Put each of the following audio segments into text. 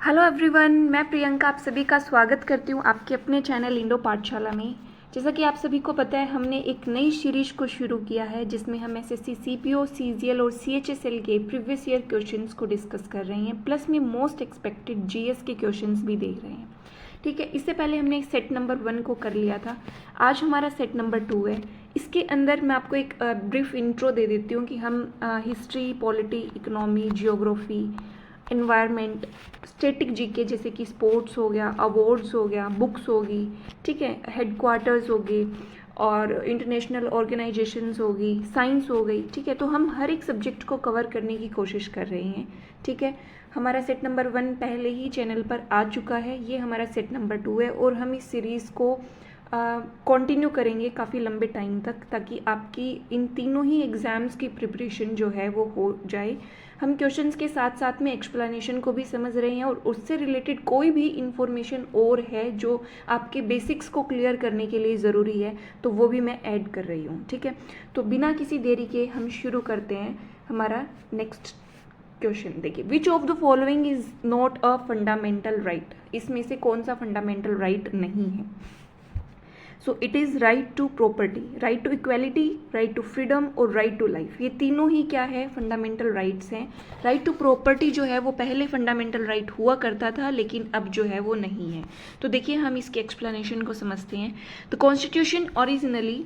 Hello everyone, मैं प्रियंका आप सभी का स्वागत करती हूँ आपके अपने चैनल इंडो पाठशाला में। जैसा कि आप सभी को पता है, हमने एक नई सीरीज को शुरू किया है जिसमें हम एसएससी सीपीओ, सीजीएल और सीएचएसएल के प्रीवियस ईयर क्वेश्चंस को डिस्कस कर रहे हैं, प्लस में मोस्ट एक्सपेक्टेड जीएस के क्वेश्चंस भी देख रहे हैं। ठीक है, इससे पहले हमने सेट नंबर 1 को कर लिया था। आज हमारा सेट नंबर 2 है। इसके अंदर मैं आपको एक ब्रीफ इंट्रो दे देती हूँ कि हम history, polity, economy, geography, environment, static GK जैसे कि स्पोर्ट्स हो गया, अवार्ड्स हो गया, बुक्स होगी, ठीक है, हेडक्वार्टर्स हो गए और इंटरनेशनल ऑर्गेनाइजेशंस होगी, साइंस हो गई। ठीक है, तो हम हर एक सब्जेक्ट को कवर करने की कोशिश कर रहे हैं। ठीक है, हमारा सेट नंबर 1 पहले ही चैनल पर आ चुका है, ये हमारा सेट नंबर 2 है और हम इस सीरीज़ को कंटिन्यू करेंगे काफ़ी लंबे टाइम तक, ताकि आपकी इन तीनों ही एग्ज़ाम्स की प्रिपरेशन जो है वो हो जाए। हम क्वेश्चंस के साथ साथ में एक्सप्लेनेशन को भी समझ रहे हैं और उससे रिलेटेड कोई भी इंफॉर्मेशन और है जो आपके बेसिक्स को क्लियर करने के लिए ज़रूरी है तो वो भी मैं ऐड कर रही हूँ। ठीक है, तो बिना किसी देरी के हम शुरू करते हैं हमारा नेक्स्ट क्वेश्चन। देखिए, which of the following is not a fundamental right, इसमें से कौन सा फंडामेंटल राइट नहीं है? So it is right to property, right to equality, right to freedom और राइट टू लाइफ। ये तीनों ही क्या है? फंडामेंटल राइट्स हैं। राइट टू प्रॉपर्टी जो है वो पहले फंडामेंटल राइट हुआ करता था, लेकिन अब जो है वो नहीं है। तो देखिए, हम इसके एक्सप्लेनेशन को समझते हैं। The constitution originally,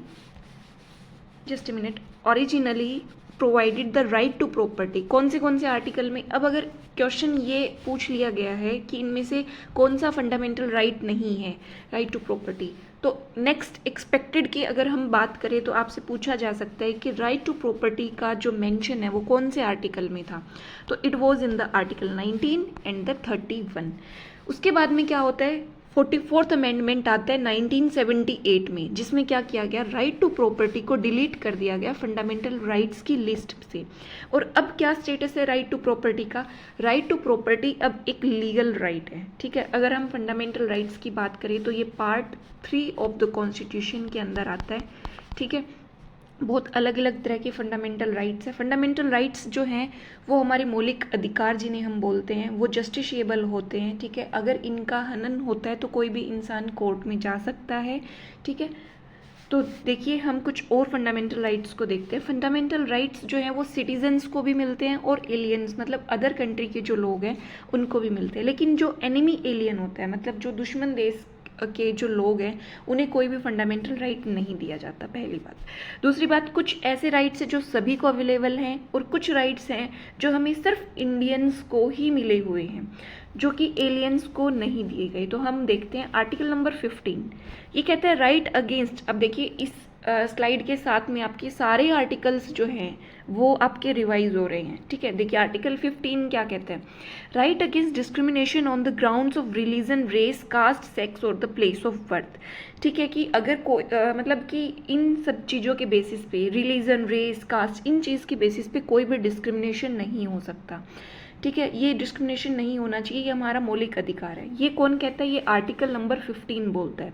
just a minute, originally provided the right to property. कौन से आर्टिकल में? अब अगर क्वेश्चन ये पूछ लिया गया है कि इनमें से कौन सा फंडामेंटल राइट नहीं है, राइट टू प्रॉपर्टी, तो नेक्स्ट एक्सपेक्टेड की अगर हम बात करें तो आपसे पूछा जा सकता है कि राइट टू प्रॉपर्टी का जो मेंशन है वो कौन से आर्टिकल में था? तो it was in the article 19 and the 31। उसके बाद में क्या होता है? 44th अमेंडमेंट आता है 1978 में, जिसमें क्या किया गया? राइट टू प्रॉपर्टी को डिलीट कर दिया गया फंडामेंटल राइट्स की लिस्ट से। और अब क्या स्टेटस है राइट टू प्रॉपर्टी का? राइट टू प्रॉपर्टी अब एक लीगल राइट है। ठीक है, अगर हम फंडामेंटल राइट्स की बात करें तो ये पार्ट 3 ऑफ द कॉन्स्टिट्यूशन के अंदर आता है। ठीक है, बहुत अलग अलग तरह के फंडामेंटल राइट्स हैं। फंडामेंटल राइट्स जो हैं वो हमारे मौलिक अधिकार जिन्हें हम बोलते हैं, वो जस्टिसेबल होते हैं। ठीक है, अगर इनका हनन होता है तो कोई भी इंसान कोर्ट में जा सकता है। ठीक है, तो देखिए, हम कुछ और फंडामेंटल राइट्स को देखते हैं। फंडामेंटल राइट्स जो हैं वो सिटीजन्स को भी मिलते हैं और एलियंस, मतलब अदर कंट्री के जो लोग हैं उनको भी मिलते हैं। लेकिन जो एनिमी एलियन होता है, मतलब जो दुश्मन देश के जो लोग हैं, उन्हें कोई भी फंडामेंटल राइट नहीं दिया जाता, पहली बात। दूसरी बात, कुछ ऐसे राइट्स हैं जो सभी को अवेलेबल हैं और कुछ राइट्स हैं जो हमें सिर्फ इंडियंस को ही मिले हुए हैं, जो कि एलियंस को नहीं दिए गए। तो हम देखते हैं आर्टिकल नंबर 15। ये कहता है राइट अगेंस्ट, अब देखिए इस स्लाइड के साथ में आपके सारे आर्टिकल्स जो हैं वो आपके रिवाइज हो रहे हैं। ठीक है, देखिए आर्टिकल 15 क्या कहता है? Right against discrimination on the grounds of religion, race, caste, sex और द प्लेस ऑफ बर्थ। ठीक है, कि अगर कोई मतलब कि इन सब चीज़ों के बेसिस पे, रिलीजन, रेस, कास्ट, इन चीज़ की बेसिस पे कोई भी डिस्क्रिमिनेशन नहीं हो सकता। ठीक है, ये डिस्क्रिमिनेशन नहीं होना चाहिए, ये हमारा मौलिक अधिकार है। ये कौन कहता है? ये आर्टिकल नंबर 15 बोलता है।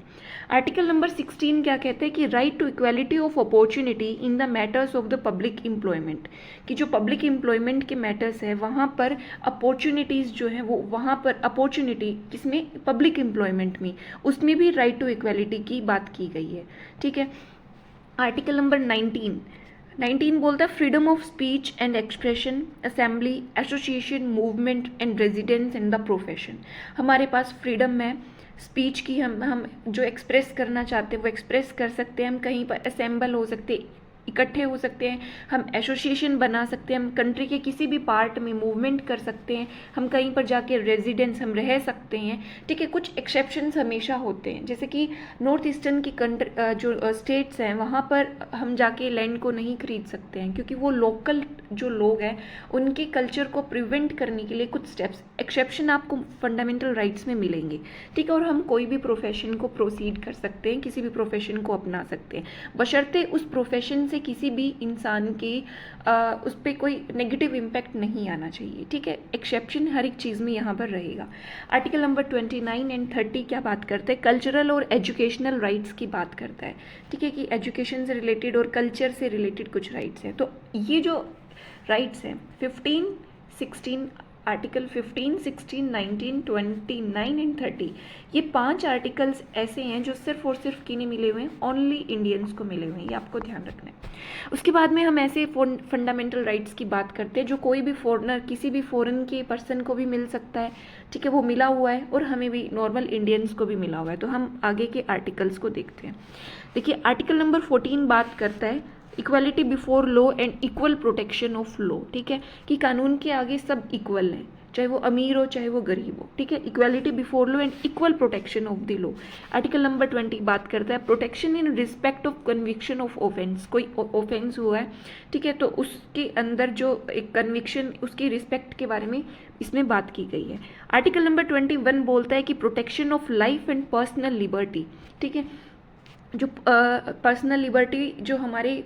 आर्टिकल नंबर 16 क्या कहता है? कि right to equality of opportunity in the matters of the public employment, कि जो पब्लिक एम्प्लॉयमेंट के मैटर्स है वहाँ पर अपॉर्चुनिटीज़ जो है वो, वहाँ पर अपॉर्चुनिटी किसमें? पब्लिक एम्प्लॉयमेंट में, उसमें भी राइट टू इक्वालिटी की बात की गई है। ठीक है, आर्टिकल नंबर 19 बोलता है freedom of speech and expression, assembly, association, movement and residence in the profession. हमारे पास फ्रीडम है स्पीच की, हम जो एक्सप्रेस करना चाहते हैं वो एक्सप्रेस कर सकते हैं, हम कहीं पर असेंबल हो सकते हैं, इकट्ठे हो सकते हैं, हम एसोसिएशन बना सकते हैं, हम कंट्री के किसी भी पार्ट में मूवमेंट कर सकते हैं, हम कहीं पर जाके रेजिडेंस हम रह सकते हैं। ठीक है, कुछ एक्सेप्शंस हमेशा होते हैं, जैसे कि नॉर्थ ईस्टर्न की कंट्री जो स्टेट्स हैं वहाँ पर हम जाके लैंड को नहीं खरीद सकते हैं, क्योंकि वो लोकल जो लोग हैं उनके कल्चर को प्रिवेंट करने के लिए कुछ स्टेप्स, एक्सेप्शन आपको फंडामेंटल राइट्स में मिलेंगे। ठीक है, और हम कोई भी प्रोफेशन को प्रोसीड कर सकते हैं, किसी भी प्रोफेशन को अपना सकते हैं, बशर्ते उस प्रोफेशन से किसी भी इंसान की उस पर कोई नेगेटिव इम्पैक्ट नहीं आना चाहिए। ठीक है, एक्सेप्शन हर एक चीज़ में यहाँ पर रहेगा। आर्टिकल नंबर 29 एंड 30 क्या बात करते हैं? कल्चरल और एजुकेशनल राइट्स की बात करता है। ठीक है, कि एजुकेशन से रिलेटेड और कल्चर से रिलेटेड कुछ राइट्स हैं। तो ये जो राइट्स हैं 15, 16 आर्टिकल 15, 16, 19, 29 एंड 30, ये 5 आर्टिकल्स ऐसे हैं जो सिर्फ और सिर्फ किन्हें मिले हुए हैं, ओनली इंडियंस को मिले हुए हैं, ये आपको ध्यान रखना है। उसके बाद में हम ऐसे फंडामेंटल राइट्स की बात करते हैं जो कोई भी फॉरेनर, किसी भी फॉरेन के पर्सन को भी मिल सकता है, ठीक है, वो मिला हुआ है, और हमें भी नॉर्मल इंडियंस को भी मिला हुआ है। तो हम आगे के आर्टिकल्स को देखते हैं। देखिए आर्टिकल नंबर 14 बात करता है equality before law and equal protection of law, ठीक है, कि कानून के आगे सब इक्वल हैं, चाहे वो अमीर हो चाहे वो गरीब हो, ठीक है, equality before law and equal protection of the law. Article number 20 बात करता है protection in respect of conviction of offence, कोई ऑफेंस हुआ है, ठीक है, तो उसके अंदर जो एक कन्विक्शन, उसकी रिस्पेक्ट के बारे में इसमें बात की गई है। आर्टिकल नंबर 21 बोलता है कि protection of life and personal liberty, ठीक है, जो पर्सनल लिबर्टी जो हमारे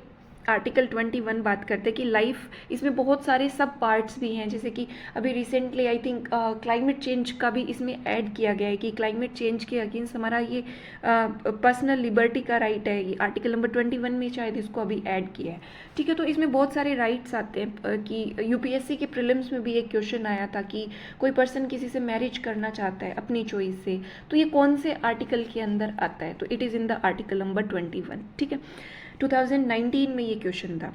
आर्टिकल 21 बात करते हैं कि लाइफ, इसमें बहुत सारे सब पार्ट्स भी हैं, जैसे कि अभी recently I think climate change का भी इसमें ऐड किया गया है कि क्लाइमेट चेंज के अगेंस्ट हमारा ये पर्सनल लिबर्टी का राइट है, ये आर्टिकल नंबर 21 में शायद इसको अभी ऐड किया है, ठीक है। तो इसमें बहुत सारे राइट्स आते हैं कि यूपीएससी के प्रीलिम्स में भी एक क्वेश्चन आया था कि कोई पर्सन किसी से मैरिज करना चाहता है अपनी चॉइस से, तो ये कौन से आर्टिकल के अंदर आता है, तो it is in the article number 21, ठीक है, 2019 में ये क्वेश्चन था।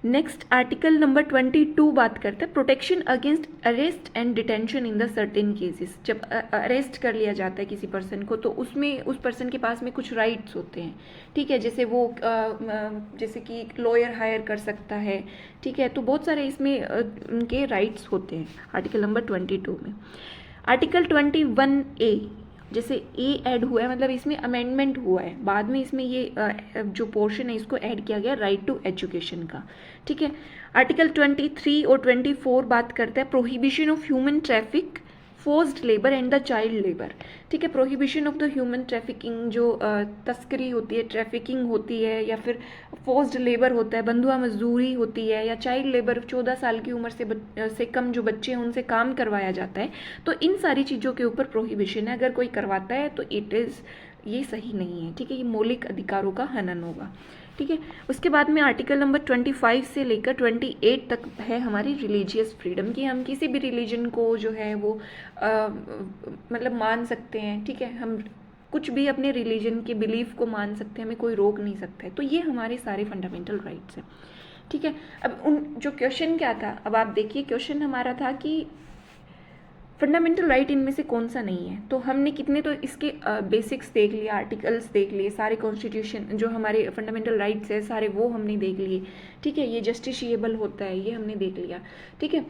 नेक्स्ट आर्टिकल नंबर 22 बात करता है protection against arrest and detention in the certain cases. जब अरेस्ट कर लिया जाता है किसी पर्सन को, तो उसमें उस पर्सन के पास में कुछ राइट्स होते हैं, ठीक है, जैसे वो जैसे कि लॉयर हायर कर सकता है, ठीक है, तो बहुत सारे इसमें उनके राइट्स होते हैं आर्टिकल नंबर 22 में। आर्टिकल 21A, जैसे ए ऐड हुआ है, मतलब इसमें अमेंडमेंट हुआ है, बाद में इसमें ये जो पोर्शन है इसको ऐड किया गया राइट टू एजुकेशन का, ठीक है। आर्टिकल 23 और 24 बात करता है prohibition of human traffic, forced labour and the child labour, ठीक है, prohibition of the human trafficking, जो तस्करी होती है, ट्रैफिकिंग होती है, या फिर फोर्स्ड लेबर होता है, बंधुआ मजदूरी होती है, या चाइल्ड लेबर 14 साल की उम्र से कम जो बच्चे हैं उनसे काम करवाया जाता है, तो इन सारी चीज़ों के ऊपर प्रोहिबिशन है। अगर कोई करवाता है तो ये सही नहीं है, ठीक है, ये मौलिक अधिकारों का हनन होगा, ठीक है। उसके बाद में आर्टिकल नंबर 25 से लेकर 28 तक है हमारी रिलीजियस फ्रीडम, कि हम किसी भी रिलीजन को जो है वो मतलब मान सकते हैं, ठीक है, हम कुछ भी अपने रिलीजन के बिलीफ को मान सकते हैं, हमें कोई रोक नहीं सकता है, तो ये हमारे सारे फंडामेंटल राइट्स हैं, ठीक है। अब उन जो क्वेश्चन क्या था, अब आप देखिए क्वेश्चन हमारा था कि फंडामेंटल राइट इनमें से कौन सा नहीं है, तो हमने कितने तो इसके बेसिक्स देख लिए, आर्टिकल्स देख लिए, सारे कॉन्स्टिट्यूशन जो हमारे फंडामेंटल राइट्स है सारे वो हमने देख लिए, ठीक है, ये जस्टिशिएबल होता है ये हमने देख लिया, ठीक है,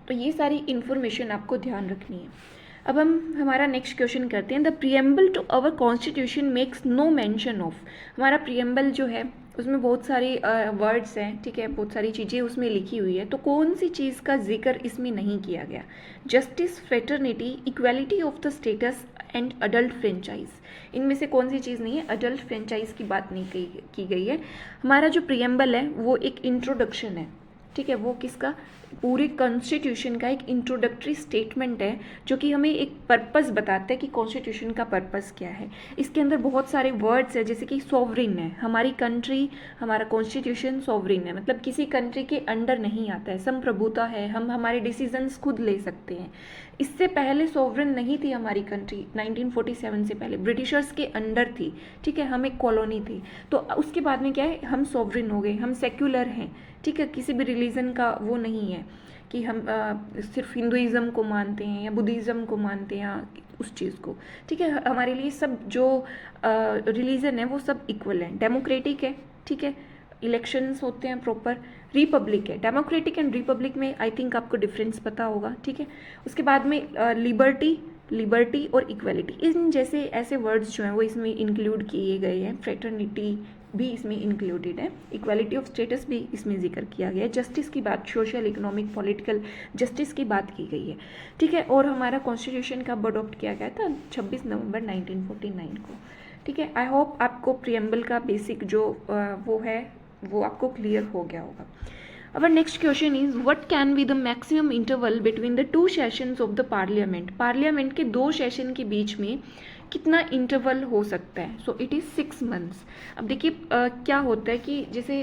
तो ये सारी इन्फॉर्मेशन आपको ध्यान रखनी है। अब हम हमारा नेक्स्ट क्वेश्चन करते हैं। The preamble to our constitution makes no mention of, हमारा प्रियम्बल जो है उसमें बहुत सारी वर्ड्स हैं, ठीक है, बहुत सारी चीज़ें उसमें लिखी हुई है, तो कौन सी चीज़ का जिक्र इसमें नहीं किया गया? Justice, fraternity, equality of the status and adult franchise, इनमें से कौन सी चीज़ नहीं है? अडल्ट फ्रेंचाइज की बात नहीं की गई है। हमारा जो प्रियम्बल है वो एक इंट्रोडक्शन है, ठीक है, वो किसका? पूरे कॉन्स्टिट्यूशन का एक इंट्रोडक्टरी स्टेटमेंट है जो कि हमें एक पर्पस बताता है कि कॉन्स्टिट्यूशन का पर्पस क्या है। इसके अंदर बहुत सारे वर्ड्स है, जैसे कि सॉवरिन है, हमारी कंट्री, हमारा कॉन्स्टिट्यूशन सॉवरिन है, मतलब किसी कंट्री के अंडर नहीं आता है, संप्रभुता है, हम हमारे डिसीजंस खुद ले सकते हैं। इससे पहले सॉवरिन नहीं थी हमारी कंट्री, 1947 से पहले ब्रिटिशर्स के अंडर थी, ठीक है, हम एक कॉलोनी थी। तो उसके बाद में क्या है, हम सॉवरिन हो गए, हम सेक्युलर हैं, ठीक है, किसी भी रिलीजन का वो नहीं है कि हम सिर्फ हिंदुइज़्म को मानते हैं या बुद्धिज़्म को मानते हैं उस चीज़ को, ठीक है, हमारे लिए सब जो रिलीजन है वो सब इक्वल है, डेमोक्रेटिक है, ठीक है, इलेक्शंस होते हैं प्रॉपर, रिपब्लिक है। डेमोक्रेटिक एंड रिपब्लिक में आई थिंक आपको डिफरेंस पता होगा, ठीक है। उसके बाद में लिबर्टी और इक्वालिटी, इन जैसे ऐसे वर्ड्स जो हैं वो इसमें इंक्लूड किए गए हैं। फ्रेटर्निटी भी इसमें इंक्लूडेड है, इक्वालिटी ऑफ स्टेटस भी इसमें जिक्र किया गया है, जस्टिस की बात, सोशल, इकोनॉमिक, पॉलिटिकल जस्टिस की बात की गई है, ठीक है। और हमारा कॉन्स्टिट्यूशन कब अडॉप्ट किया गया था? 26 नवंबर 1949 को, ठीक है। आई होप आपको प्रियम्बल का बेसिक जो वो है वो आपको क्लियर हो गया होगा। Our next question is what can be the maximum interval between the two sessions of the parliament? Parliament के 2 सेशन के बीच में कितना इंटरवल हो सकता है? So it is 6 months। अब देखिए क्या होता है कि जैसे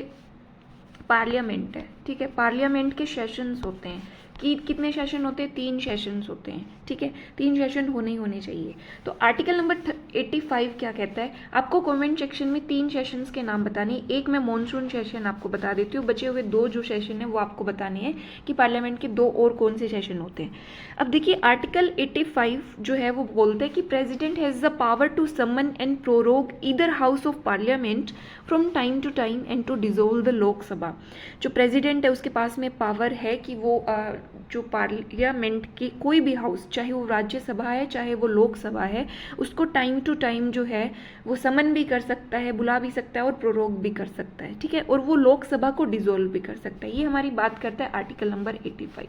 पार्लियामेंट है, ठीक है, पार्लियामेंट के सेशंस होते हैं, कि कितने सेशन होते हैं, 3 सेशंस होते हैं, ठीक है, 3 सेशन होने चाहिए। तो आर्टिकल नंबर 85 क्या कहता है, आपको कमेंट सेक्शन में 3 सेशंस के नाम बताने। एक मैं मॉनसून सेशन आपको बता देती हूँ, बचे हुए 2 जो सेशन है वो आपको बताने हैं कि पार्लियामेंट के 2 और कौन से सेशन होते हैं। अब देखिए आर्टिकल 85 जो है वो बोलता है कि president has the power to summon and prorogue either house of parliament from time to time and to dissolve the Lok Sabha. जो प्रेसिडेंट है उसके पास में पावर है कि वो जो पार्लियामेंट की कोई भी हाउस, चाहे वो राज्यसभा है चाहे वो लोकसभा है, उसको टाइम टू टाइम जो है वो समन भी कर सकता है, बुला भी सकता है और प्रोरोग भी कर सकता है, ठीक है, और वो लोकसभा को डिसोल्व भी कर सकता है। ये हमारी बात करता है आर्टिकल नंबर 85।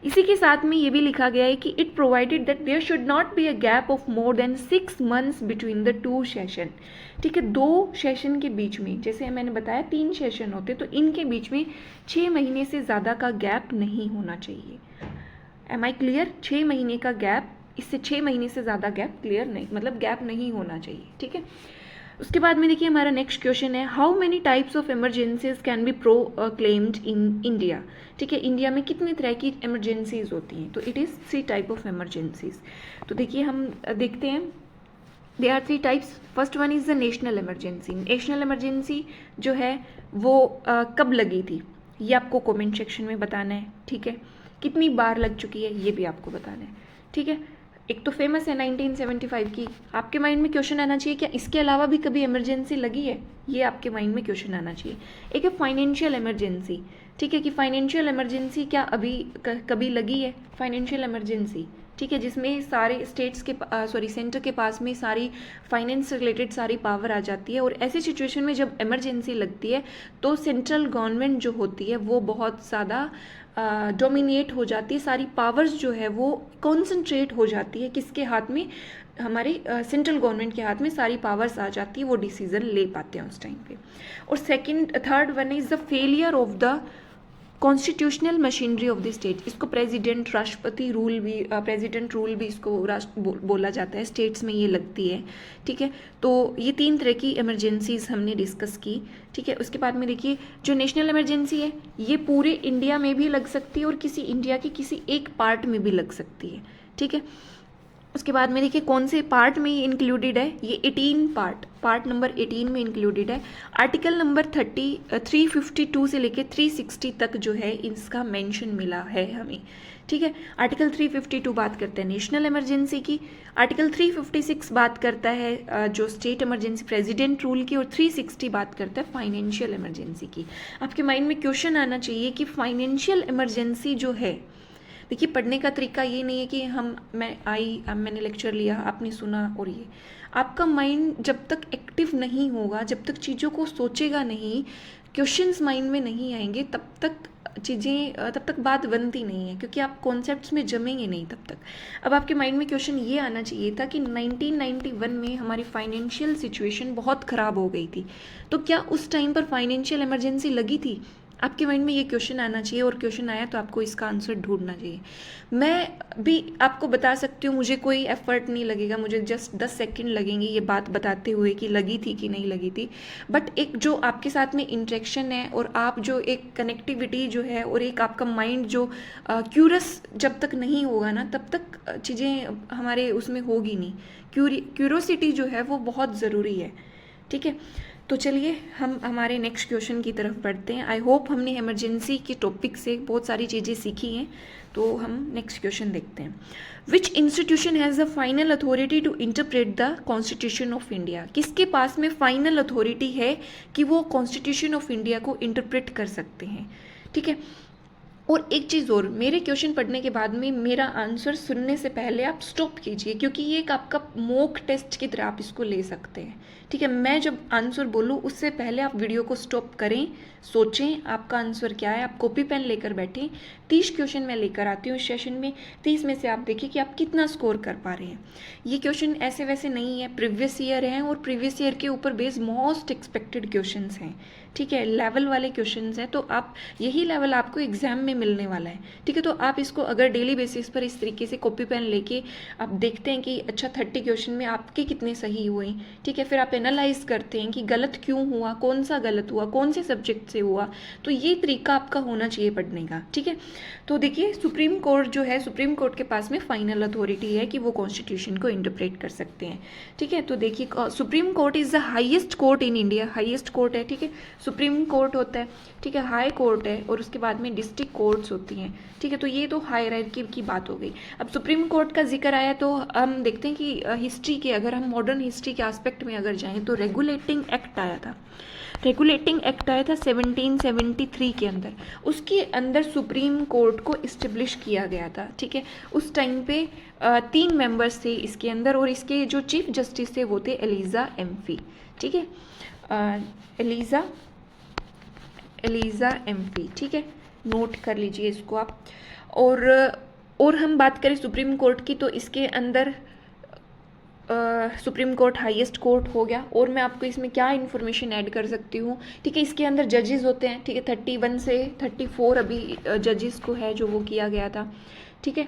इसी के साथ में ये भी लिखा गया है कि it provided that there should not be a gap of more than 6 months between the 2 session, ठीक है, 2 सेशन के बीच में, जैसे मैंने बताया 3 सेशन होते तो इनके बीच में 6 महीने से ज़्यादा का गैप नहीं होना चाहिए। M I clear? 6 महीने का गैप, इससे 6 महीने से ज़्यादा गैप क्लियर नहीं, मतलब गैप नहीं होना चाहिए, ठीक है। उसके बाद में देखिए हमारा नेक्स्ट क्वेश्चन है, how many types of emergencies can be proclaimed in India, ठीक है, इंडिया में कितने तरह की इमरजेंसीज होती हैं, तो it is 3 type of emergencies. तो देखिए हम देखते हैं, they are 3 types. First one is the national emergency. National emergency जो है वो कब लगी थी ये आपको कमेंट सेक्शन में बताना है, ठीक है, कितनी बार लग चुकी है ये भी आपको बताना है, ठीक है। एक तो फेमस है 1975 की, आपके माइंड में क्वेश्चन आना चाहिए क्या इसके अलावा भी कभी इमरजेंसी लगी है, ये आपके माइंड में क्वेश्चन आना चाहिए। एक है फाइनेंशियल इमरजेंसी, ठीक है, कि फाइनेंशियल इमरजेंसी क्या अभी कभी लगी है, फाइनेंशियल इमरजेंसी, ठीक है, जिसमें सारे स्टेट्स के सेंटर के पास में सारी फाइनेंस से रिलेटेड सारी पावर आ जाती है, और ऐसी सिचुएशन में जब इमरजेंसी लगती है तो सेंट्रल गवर्नमेंट जो होती है वो बहुत ज़्यादा डोमिनेट हो जाती है, सारी पावर्स जो है वो कॉन्सेंट्रेट हो जाती है किसके हाथ में, हमारे सेंट्रल गवर्नमेंट के हाथ में सारी पावर्स आ जाती है, वो डिसीजन ले पाते हैं उस टाइम पे। और third one is the failure of the constitutional machinery of the state. इसको प्रेसिडेंट राष्ट्रपति रूल भी, प्रेसिडेंट रूल भी इसको बोला जाता है, स्टेट्स में ये लगती है, ठीक है। तो ये 3 तरह की इमरजेंसीज हमने डिस्कस की, ठीक है। उसके बाद में देखिए जो नेशनल इमरजेंसी है ये पूरे इंडिया में भी लग सकती है और किसी इंडिया की किसी एक पार्ट में भी लग सकती है, ठीक है। उसके बाद में देखिए कौन से पार्ट में ये इंक्लूडेड है, ये 18 पार्ट नंबर 18 में इंक्लूडेड है। आर्टिकल नंबर 352 से लेके 360 तक जो है इसका मेंशन मिला है हमें, ठीक है। आर्टिकल 352 बात करता है नेशनल इमरजेंसी की, आर्टिकल 356 बात करता है जो स्टेट इमरजेंसी प्रेसिडेंट रूल की, और 360 बात करता है फाइनेंशियल इमरजेंसी की। आपके माइंड में क्वेश्चन आना चाहिए कि फाइनेंशियल इमरजेंसी जो है, देखिए पढ़ने का तरीका ये नहीं है कि मैंने लेक्चर लिया, आपने सुना, और ये आपका माइंड जब तक एक्टिव नहीं होगा, जब तक चीज़ों को सोचेगा नहीं, क्वेश्चंस माइंड में नहीं आएंगे, तब तक बात बनती नहीं है, क्योंकि आप कॉन्सेप्ट्स में जमेंगे नहीं तब तक। अब आपके माइंड में क्वेश्चन ये आना चाहिए था कि 1991 में हमारी फाइनेंशियल सिचुएशन बहुत ख़राब हो गई थी, तो क्या उस टाइम पर फाइनेंशियल इमरजेंसी लगी थी, आपके माइंड में ये क्वेश्चन आना चाहिए, और क्वेश्चन आया तो आपको इसका आंसर ढूंढना चाहिए। मैं भी आपको बता सकती हूँ, मुझे कोई एफर्ट नहीं लगेगा, मुझे जस्ट 10 सेकंड लगेंगे ये बात बताते हुए कि लगी थी कि नहीं लगी थी, बट एक जो आपके साथ में इंटरेक्शन है और आप जो एक कनेक्टिविटी जो है और एक आपका माइंड जो क्यूरस जब तक नहीं होगा ना तब तक चीज़ें हमारे उसमें होगी नहीं। क्यूरोसिटी जो है वो बहुत ज़रूरी है, ठीक है। तो चलिए हम हमारे नेक्स्ट क्वेश्चन की तरफ बढ़ते हैं। आई होप हमने इमरजेंसी के टॉपिक से बहुत सारी चीज़ें सीखी हैं, तो हम नेक्स्ट क्वेश्चन देखते हैं। Which institution has the final authority to interpret the constitution of India? किसके पास में फाइनल अथॉरिटी है कि वो कॉन्स्टिट्यूशन ऑफ इंडिया को इंटरप्रेट कर सकते हैं, ठीक है। और एक चीज़ और, मेरे क्वेश्चन पढ़ने के बाद में मेरा आंसर सुनने से पहले आप स्टॉप कीजिए, क्योंकि ये एक आपका मॉक टेस्ट की तरह आप इसको ले सकते हैं, ठीक है। मैं जब आंसर बोलूँ उससे पहले आप वीडियो को स्टॉप करें, सोचें आपका आंसर क्या है, आप कॉपी पेन लेकर बैठें। 30 क्वेश्चन मैं लेकर आती हूँ इस सेशन में, 30 में से आप देखिए कि आप कितना स्कोर कर पा रहे हैं। ये क्वेश्चन ऐसे वैसे नहीं है, प्रीवियस ईयर हैं और प्रीवियस ईयर के ऊपर बेस्ड मोस्ट एक्सपेक्टेड क्वेश्चन हैं, ठीक है, लेवल वाले क्वेश्चन हैं। तो आप यही लेवल आपको एग्जाम में मिलने वाला है, ठीक है। तो आप इसको अगर डेली बेसिस पर इस तरीके से कॉपी पेन लेके आप देखते हैं कि अच्छा 30 क्वेश्चन में आपके कितने सही हुए, ठीक है, फिर आप एनालाइज करते हैं कि गलत क्यों हुआ, कौन सा गलत हुआ, कौन से सब्जेक्ट से हुआ, तो ये तरीका आपका होना चाहिए पढ़ने का, ठीक है। तो देखिए सुप्रीम कोर्ट जो है, सुप्रीम कोर्ट के पास में फाइनल अथॉरिटी है कि वो कॉन्स्टिट्यूशन को इंटरप्रेट कर सकते हैं। ठीक है, तो देखिए supreme court is the highest court in India, highest court है। ठीक है, सुप्रीम कोर्ट होता है, ठीक है, हाई कोर्ट है, और उसके बाद में डिस्ट्रिक्ट कोर्ट्स होती हैं। ठीक है, तो ये तो हायरार्की की बात हो गई। अब सुप्रीम कोर्ट का जिक्र आया तो हम देखते हैं कि हिस्ट्री के, अगर हम मॉडर्न हिस्ट्री के एस्पेक्ट में अगर जाएं तो रेगुलेटिंग एक्ट आया था, रेगुलेटिंग एक्ट आया था 1773 के अंदर। उसके अंदर सुप्रीम कोर्ट को इस्टेब्लिश किया गया था। ठीक है, उस टाइम पे 3 मेंबर्स थे इसके अंदर, और इसके जो चीफ जस्टिस थे वो थे एलिजा एम्फी। ठीक है, एलिजा एम्फी। ठीक है, नोट कर लीजिए इसको आप। और हम बात करें सुप्रीम कोर्ट की, तो इसके अंदर सुप्रीम कोर्ट हाईएस्ट कोर्ट हो गया। और मैं आपको इसमें क्या इन्फॉर्मेशन ऐड कर सकती हूँ, ठीक है, इसके अंदर जजेस होते हैं। ठीक है, 31 से 34 अभी जजेस को है जो वो किया गया था। ठीक है,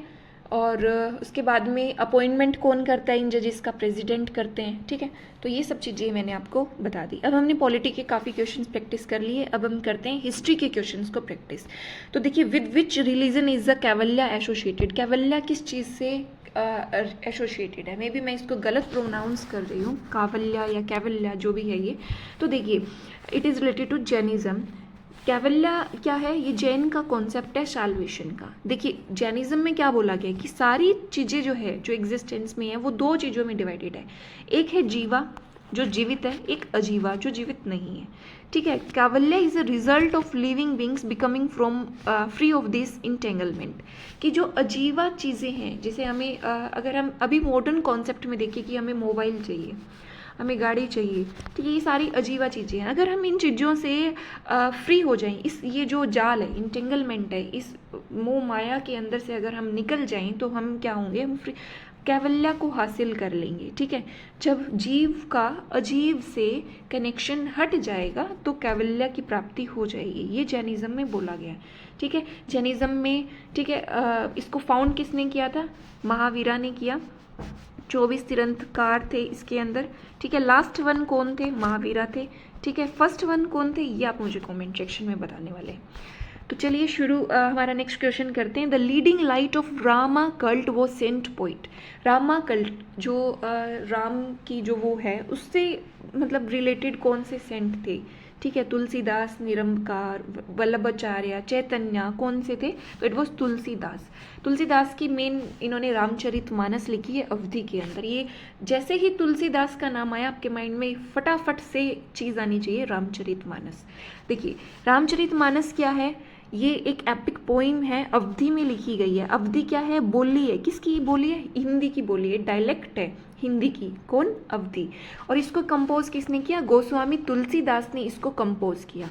और उसके बाद में अपॉइंटमेंट कौन करता है इन जजेस का, प्रेसिडेंट करते हैं। ठीक है, तो ये सब चीज़ें मैंने आपको बता दी। अब हमने पॉलिटी के काफ़ी क्वेश्चंस प्रैक्टिस कर लिए, अब हम करते हैं हिस्ट्री के क्वेश्चंस को प्रैक्टिस। तो देखिए, with which religion is the Kaivalya associated, कैवल्या किस चीज़ से एसोसिएटेड है। मे बी मैं इसको गलत प्रोनाउंस कर रही हूँ, कावल्या या कैवल्या जो भी है ये। तो देखिए, it is related to Jainism. कैवल्या क्या है, ये जैन का कॉन्सेप्ट है साल्वेशन का। देखिए, जैनिज्म में क्या बोला गया है कि सारी चीज़ें जो है, जो एग्जिस्टेंस में है, वो 2 चीज़ों में डिवाइडेड है। एक है जीवा जो जीवित है, एक अजीवा जो जीवित नहीं है। ठीक है, Kaivalya is a result of living beings becoming from free of this entanglement, कि जो अजीवा चीज़ें हैं, जैसे हमें अगर हम अभी मॉडर्न कॉन्सेप्ट में देखें कि हमें मोबाइल चाहिए, हमें गाड़ी चाहिए, ठीक है, ये सारी अजीवा चीज़ें हैं। अगर हम इन चीज़ों से फ्री हो जाएं, इस ये जो जाल है, इंटेंगलमेंट है, इस मोह माया के अंदर से अगर हम निकल जाएं तो हम क्या होंगे, हम फ्री, कैवल्या को हासिल कर लेंगे। ठीक है, जब जीव का अजीव से कनेक्शन हट जाएगा तो कैवल्या की प्राप्ति हो जाएगी, ये जैनिज्म में बोला गया है। ठीक है, जैनिज्म में, ठीक है, इसको फाउंड किसने किया था, महावीरा ने किया। 24 तीर्थंकर थे इसके अंदर। ठीक है, लास्ट वन कौन थे, महावीरा थे। ठीक है, फर्स्ट वन कौन थे, ये आप मुझे कमेंट सेक्शन में बताने वाले हैं। तो चलिए शुरू हमारा नेक्स्ट क्वेश्चन करते हैं। The leading light of Rama cult वो सेंट पोइट। रामा कल्ट जो राम की जो वो है, उससे मतलब रिलेटेड कौन से सेंट थे। ठीक है, तुलसीदास, निरंकार, वल्लभाचार्य, चैतन्य, कौन से थे, तो इट वॉज तुलसीदास। तुलसीदास की मेन इन्होंने रामचरितमानस लिखी है अवधि के अंदर। ये जैसे ही तुलसीदास का नाम आया आपके माइंड में फटाफट से चीज़ आनी चाहिए, रामचरितमानस। देखिए, रामचरितमानस क्या है, ये एक एपिक पोइम है, अवधि में लिखी गई है। अवधि क्या है, बोली है, किसकी बोली है, हिंदी की बोली है, डायलेक्ट है हिंदी की, कौन, अवधि। और इसको कंपोज किसने किया, गोस्वामी तुलसीदास ने इसको कंपोज किया।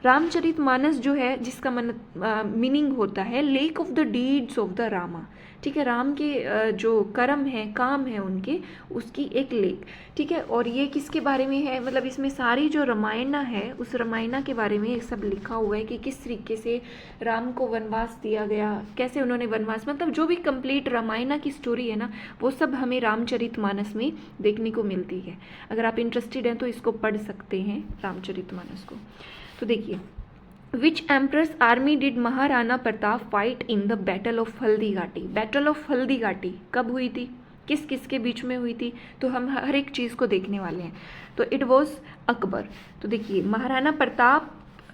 रामचरितमानस जो है, जिसका मीनिंग होता है lake of the deeds of the Rama. ठीक है, राम के जो कर्म है, काम है उनके, उसकी एक लेक। ठीक है, और ये किसके बारे में है, मतलब इसमें सारी जो रामायण है, उस रामायण के बारे में सब लिखा हुआ है कि किस तरीके से राम को वनवास दिया गया, कैसे उन्होंने वनवास, मतलब जो भी कंप्लीट रामायण की स्टोरी है ना, वो सब हमें रामचरितमानस में देखने को मिलती है। अगर आप इंटरेस्टेड हैं तो इसको पढ़ सकते हैं, रामचरितमानस को। तो देखिए, which empress army did Maharana Pratap fight in the battle of Haldi Ghati. Battle of Haldi घाटी कब हुई थी, किस किस के बीच में हुई थी, तो हम हर एक चीज़ को देखने वाले हैं। तो इट वॉज अकबर। तो देखिए, महाराणा प्रताप,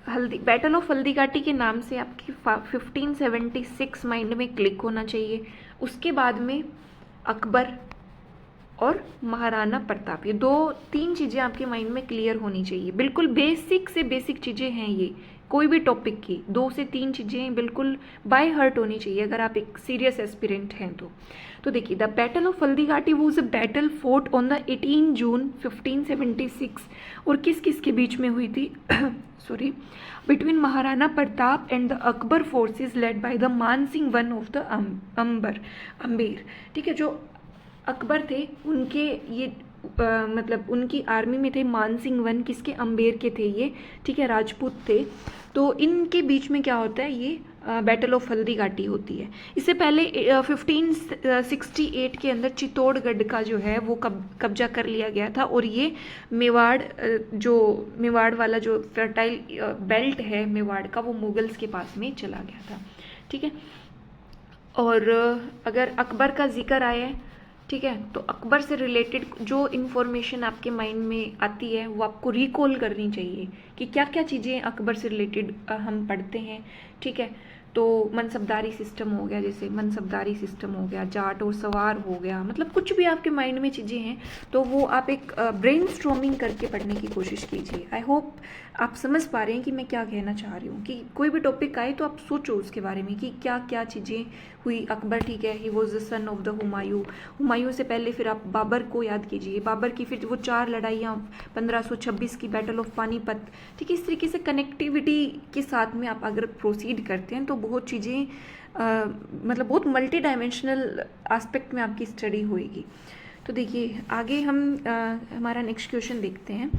हल्दी, बैटल ऑफ हल्दी घाटी के नाम से आपकी 1576 माइंड में क्लिक होना चाहिए। उसके बाद में अकबर और महाराणा प्रताप, ये 2-3 चीज़ें आपके माइंड में क्लियर होनी चाहिए। बिल्कुल बेसिक से बेसिक चीज़ें हैं ये, कोई भी टॉपिक की 2 से 3 चीज़ें बिल्कुल बाय हार्ट होनी चाहिए अगर आप एक सीरियस एस्पिरेंट हैं तो देखिए, द बैटल ऑफ हल्दी घाटी was a battle fort on the 18 जून 1576। और किस किस के बीच में हुई थी sorry, between Maharana Pratap and the Akbar forces led by the Mansingh one of the Amber. ठीक है, जो अकबर थे उनके ये मतलब उनकी आर्मी में थे मानसिंह वन, किसके, अम्बेर के थे ये। ठीक है, राजपूत थे। तो इनके बीच में क्या होता है, ये बैटल ऑफ हल्दी घाटी होती है। इससे पहले 1568 के अंदर चित्तौड़गढ़ का जो है वो कब्जा कर लिया गया था, और ये मेवाड़, जो मेवाड़ वाला जो फर्टाइल बेल्ट है मेवाड़ का, वो मुगल्स के पास में चला गया था। ठीक है। और अगर अकबर का जिक्र आया है, ठीक है, तो अकबर से रिलेटेड जो इन्फॉर्मेशन आपके माइंड में आती है वो आपको रिकॉल करनी चाहिए कि क्या क्या चीज़ें अकबर से रिलेटेड हम पढ़ते हैं, ठीक है। तो मनसबदारी सिस्टम हो गया, जैसे मनसबदारी सिस्टम हो गया, जाट और सवार हो गया, मतलब कुछ भी आपके माइंड में चीज़ें हैं तो वो आप एक ब्रेन स्ट्रॉमिंग करके पढ़ने की कोशिश कीजिए। आई होप आप समझ पा रहे हैं कि मैं क्या कहना चाह रही हूँ, कि कोई भी टॉपिक आए तो आप सोचो उसके बारे में कि क्या क्या चीज़ें हुई। अकबर, ठीक है, he was the son of the Humayun. Humayun से पहले फिर आप बाबर को याद कीजिए, बाबर की फिर वो 4 लड़ाइयाँ, 1526 की बैटल ऑफ पानीपत, ठीक है। इस तरीके से कनेक्टिविटी के साथ में आप अगर प्रोसीड करते हैं तो बहुत चीज़ें मतलब बहुत मल्टी डायमेंशनल एस्पेक्ट में आपकी स्टडी होएगी। तो देखिए आगे हम हमारा नेक्स्ट क्वेश्चन देखते हैं।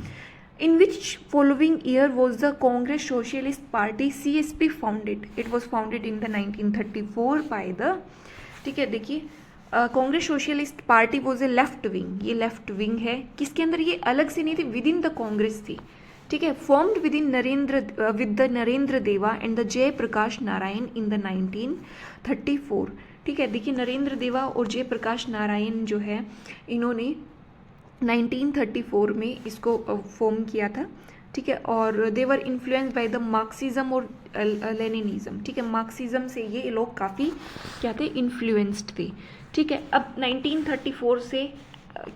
In which following year was the Congress Socialist Party CSP founded? It was founded in the 1934 by the, ठीक है, देखिए Congress socialist party was a left wing, ये लेफ्ट विंग है, किसके अंदर, ये अलग से नहीं थी, विद इन द कांग्रेस थी, ठीक है। Formed within with the Narendra Deva and the Jayaprakash Narayan in the 1934, ठीक है। देखिए नरेंद्र देवा और जयप्रकाश नारायण जो है इन्होंने 1934 में इसको फॉर्म किया था, ठीक है। और देवर इन्फ्लुएंस बाय द मार्क्सिज्म और लेनिनिज्म, ठीक है। मार्क्सिज्म से ये लोग काफ़ी क्या थे, इन्फ्लुएंस्ड थे, ठीक है। अब 1934 से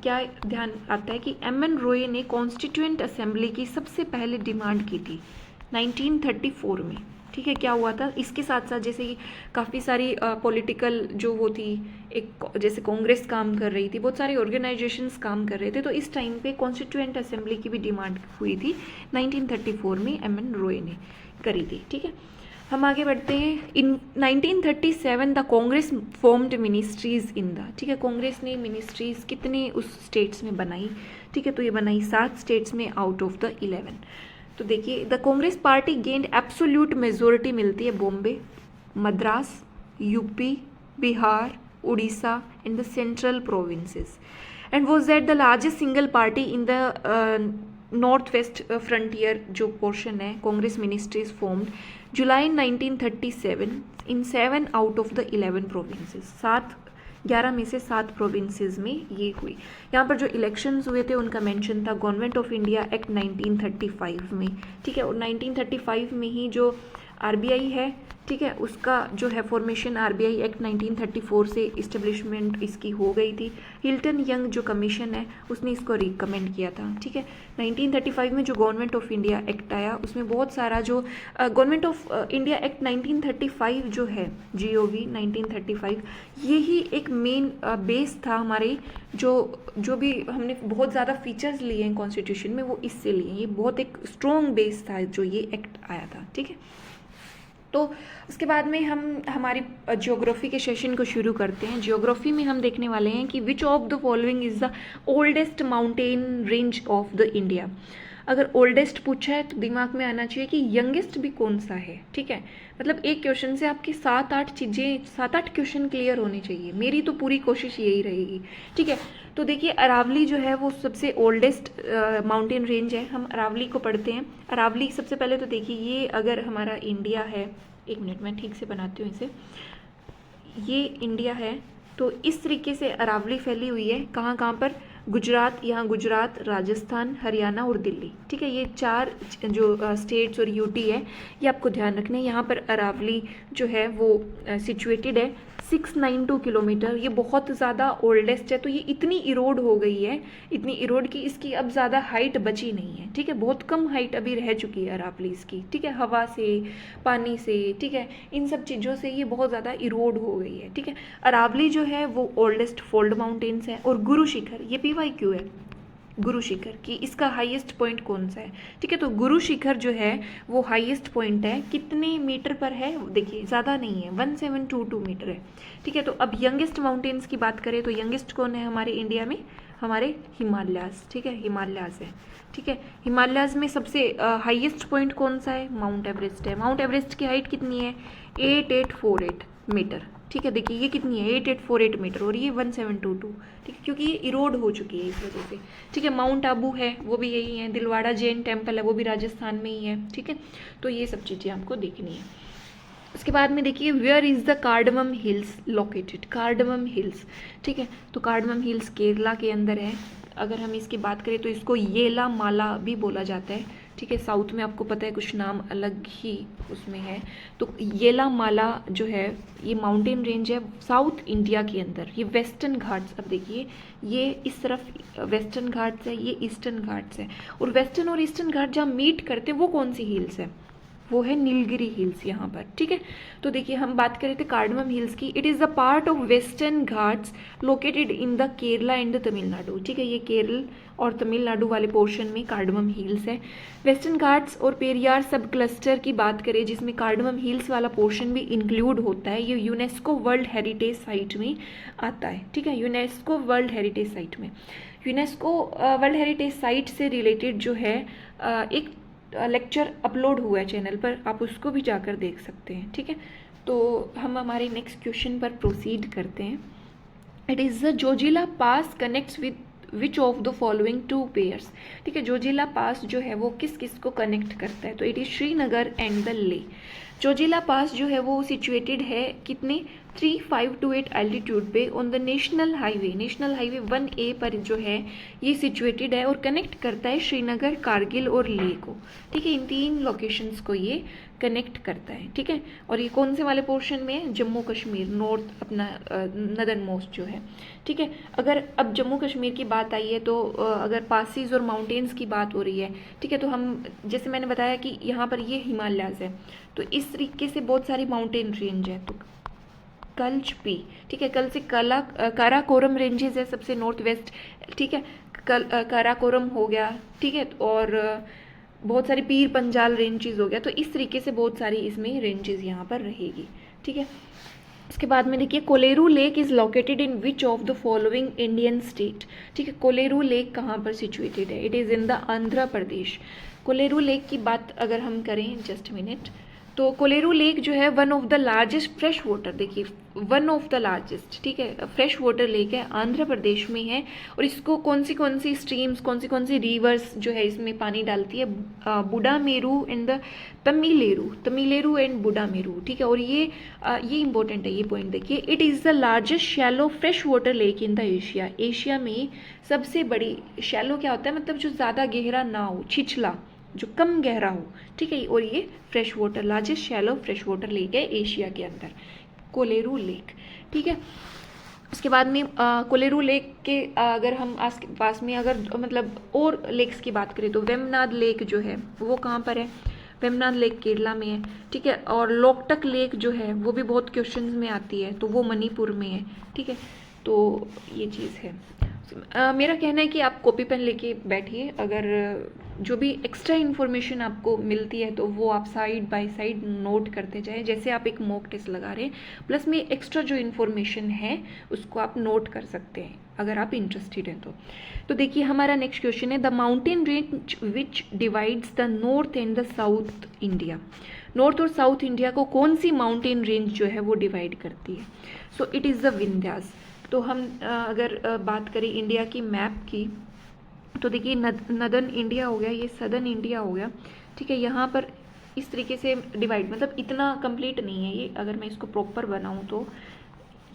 क्या ध्यान आता है कि एम.एन. रॉय ने कॉन्स्टिट्यूएंट असेंबली की सबसे पहले डिमांड की थी 1934 में, ठीक है। क्या हुआ था, इसके साथ साथ जैसे कि काफ़ी सारी पॉलिटिकल जो वो थी, एक जैसे कांग्रेस काम कर रही थी, बहुत सारे ऑर्गेनाइजेशंस काम कर रहे थे, तो इस टाइम पे कॉन्स्टिट्यूएंट असेंबली की भी डिमांड हुई थी 1934 में, एम.एन. रॉय ने करी थी, ठीक है। हम आगे बढ़ते हैं। इन 1937 the Congress formed ministries in the, ठीक है, कांग्रेस ने मिनिस्ट्रीज कितने उस स्टेट्स में बनाई, ठीक है, तो ये बनाई 7 स्टेट्स में आउट ऑफ द 11। तो देखिए the Congress party gained absolute majority मिलती है Bombay, Madras, UP, Bihar, Orissa and the central provinces, and was that the largest single party in the north west frontier जो पोर्शन है। Congress ministries formed July 1937 in 7 out of the 11 provinces, 11 में से 7 provinces में ये हुई। यहाँ पर जो इलेक्शंस हुए थे उनका मेंशन था गवर्नमेंट ऑफ इंडिया एक्ट 1935 में, ठीक है। और 1935 में ही जो आरबीआई है, ठीक है, उसका जो है फॉर्मेशन आरबीआई एक्ट 1934 से इस्टेब्लिशमेंट इसकी हो गई थी। हिल्टन यंग जो कमीशन है उसने इसको रिकमेंड किया था, ठीक है। 1935 में जो गवर्नमेंट ऑफ इंडिया एक्ट आया उसमें बहुत सारा जो गवर्नमेंट ऑफ इंडिया एक्ट 1935 जो है GOV 1935, यही एक मेन बेस था हमारे जो भी हमने बहुत ज़्यादा फीचर्स लिए हैं कॉन्स्टिट्यूशन में, वो इससे लिए, ये बहुत एक स्ट्रॉन्ग बेस था जो ये एक्ट आया था, ठीक है। तो उसके बाद में हम हमारी ज्योग्राफी के सेशन को शुरू करते हैं। ज्योग्राफी में हम देखने वाले हैं कि विच of the following is the oldest mountain range of the India. अगर ओल्डेस्ट पूछा है तो दिमाग में आना चाहिए कि यंगेस्ट भी कौन सा है, ठीक है। मतलब एक क्वेश्चन से आपकी 7-8 क्वेश्चन क्लियर होने चाहिए, मेरी तो पूरी कोशिश यही रहेगी, ठीक है। तो देखिए अरावली जो है वो सबसे ओल्डेस्ट माउंटेन रेंज है। हम अरावली को पढ़ते हैं। अरावली सबसे पहले तो देखिए ये अगर हमारा इंडिया है, एक मिनट मैं ठीक से बनाती हूँ इसे, ये इंडिया है तो इस तरीके से अरावली फैली हुई है। कहाँ कहाँ पर, गुजरात, यहाँ गुजरात, राजस्थान, हरियाणा और दिल्ली, ठीक है। ये 4 जो स्टेट्स और यूटी है ये आपको ध्यान रखना है। यहाँ पर अरावली जो है वो सिचुएटेड है 692 किलोमीटर, ये बहुत ज़्यादा ओल्डेस्ट है। तो ये इतनी इरोड हो गई है, इतनी इरोड की इसकी अब ज़्यादा हाइट बची नहीं है, ठीक है। बहुत कम हाइट अभी रह चुकी है अरावली इसकी, ठीक है, हवा से, पानी से, ठीक है, इन सब चीज़ों से ये बहुत ज़्यादा इरोड हो गई है, ठीक है। अरावली जो है वो ओल्डेस्ट फोल्ड माउंटेन्स है। और गुरु शिखर, ये PYQ है, गुरु शिखर की इसका हाईएस्ट पॉइंट कौन सा है, ठीक है। तो गुरु शिखर जो है वो हाईएस्ट पॉइंट है, कितने मीटर पर है देखिए, ज़्यादा नहीं है, 1722 मीटर है, ठीक है। तो अब यंगेस्ट माउंटेन्स की बात करें तो यंगेस्ट कौन है हमारे इंडिया में, हमारे हिमालयाज, ठीक है, हिमालयाज है, ठीक है। हिमालयाज में सबसे हाईएस्ट पॉइंट कौन सा है, माउंट एवरेस्ट है। माउंट एवरेस्ट की हाइट कितनी है, 8848 मीटर, ठीक है। देखिए ये कितनी है, 8848 मीटर, और ये 1722, ठीक है, क्योंकि ये इरोड हो चुकी है इस वजह से, ठीक है। माउंट आबू है वो भी यही है, दिलवाड़ा जैन टेम्पल है वो भी राजस्थान में ही है, ठीक है। तो ये सब चीज़ें आपको देखनी है। उसके बाद में देखिए where is the cardamom hills located, cardamom hills, ठीक है। तो कार्डमम हिल्स केरला के अंदर है। अगर हम इसकी बात करें तो इसको येला माला भी बोला जाता है, ठीक है। साउथ में आपको पता है कुछ नाम अलग ही उसमें है। तो येला माला जो है ये माउंटेन रेंज है साउथ इंडिया के अंदर। ये वेस्टर्न घाट्स, अब देखिए ये इस तरफ वेस्टर्न घाट्स है, ये ईस्टर्न घाट्स है, और वेस्टर्न और ईस्टर्न घाट जहाँ मीट करते हैं वो कौन सी हिल्स है, वो है नीलगिरी हिल्स यहाँ पर, ठीक है। तो देखिए हम बात करें थे कार्डमम हिल्स की। It is the part of western Ghats located in the Kerala and the Tamil Nadu, ठीक है। ये केरल और तमिलनाडु वाले पोर्शन में कार्डमम हिल्स है। वेस्टर्न घाट्स और पेरियार सब क्लस्टर की बात करें जिसमें कार्डमम हिल्स वाला पोर्शन भी इंक्लूड होता है, ये यूनेस्को वर्ल्ड हेरिटेज साइट में आता है, ठीक है। यूनेस्को वर्ल्ड हेरिटेज साइट में, यूनेस्को वर्ल्ड हेरिटेज साइट से रिलेटेड जो है एक लेक्चर अपलोड हुआ है चैनल पर, आप उसको भी जाकर देख सकते हैं, ठीक है। तो हम हमारे नेक्स्ट क्वेश्चन पर प्रोसीड करते हैं। It is the Zoji La pass connects with which of the following two pairs, ठीक है। जोजिला पास जो है वो किस किस को कनेक्ट करता है, तो it is Srinagar and the ले। जोजिला पास जो है वो सिचुएटेड है कितने 3528 एल्टीट्यूड पे on the national highway 1A पर जो है ये सिचुएटेड है और कनेक्ट करता है श्रीनगर, कारगिल और लेह को, ठीक है। इन 3 लोकेशंस को ये कनेक्ट करता है, ठीक है। और ये कौन से वाले पोर्शन में है, जम्मू कश्मीर, नॉर्थ अपना नदर्न मोस्ट जो है, ठीक है। अगर अब जम्मू कश्मीर की बात आई है तो अगर पासिस और माउंटेन्स की बात हो रही है, ठीक है, तो हम जैसे मैंने बताया कि यहाँ पर ये हिमालयाज है, तो इस तरीके से बहुत सारी माउंटेन रेंज है। तो कल्च पी, ठीक है, कल से काराकोरम रेंजेस है सबसे नॉर्थ वेस्ट, ठीक है। काराकोरम हो गया, ठीक है, और बहुत सारी पीर पंजाल रेंजेस हो गया। तो इस तरीके से बहुत सारी इसमें रेंजेस यहाँ पर रहेगी, ठीक है। इसके बाद में देखिए Kolleru lake is located in which of the following Indian state, ठीक है। कोलेरू लेक कहाँ पर सिचुएटेड है, it is in the Andhra Pradesh. Kolleru lake की बात अगर हम करें, जस्ट मिनट, तो कोलेरू लेक जो है one of the largest fresh water, देखिए वन ऑफ द लार्जेस्ट, ठीक है, फ्रेश वाटर लेक है, आंध्र प्रदेश में है। और इसको कौन सी स्ट्रीम्स, कौन सी रिवर्स जो है इसमें पानी डालती है, Budameru and the Tammileru and Budameru, ठीक है। और ये इंपॉर्टेंट है, ये पॉइंट देखिए, it is the largest shallow fresh water lake in the Asia. Asia में सबसे बड़ी, शैलो क्या होता है, मतलब जो ज़्यादा गहरा ना हो, छिछला, जो कम गहरा हो, ठीक है। और ये fresh water, largest shallow fresh water lake है एशिया के अंदर, कोलेरू लेक, ठीक है। उसके बाद में कोलेरू लेक के अगर हम पास में अगर मतलब और लेक्स की बात करें तो वेमनाड लेक जो है वो कहाँ पर है, वेमनाड लेक केरला में है, ठीक है। और लोकटक लेक जो है वो भी बहुत क्वेश्चंस में आती है, तो वो मणिपुर में है, ठीक है। तो ये चीज़ है। मेरा कहना है कि आप कॉपी पेन लेके बैठिए, अगर जो भी एक्स्ट्रा इन्फॉर्मेशन आपको मिलती है तो वो आप साइड बाय साइड नोट करते जाएं, जैसे आप एक मॉक टेस्ट लगा रहे हैं, प्लस में एक्स्ट्रा जो इन्फॉर्मेशन है उसको आप नोट कर सकते हैं अगर आप इंटरेस्टेड हैं तो देखिए हमारा नेक्स्ट क्वेश्चन है, the mountain range which divides the north and the south India. North और साउथ इंडिया को कौन सी माउंटेन रेंज जो है वो डिवाइड करती है, so it is the Vindhyas. तो हम अगर बात करें इंडिया की मैप की, तो देखिए नदर्न इंडिया हो गया, ये सदर्न इंडिया हो गया, ठीक है। यहाँ पर इस तरीके से डिवाइड, मतलब इतना कंप्लीट नहीं है ये, अगर मैं इसको प्रॉपर बनाऊँ तो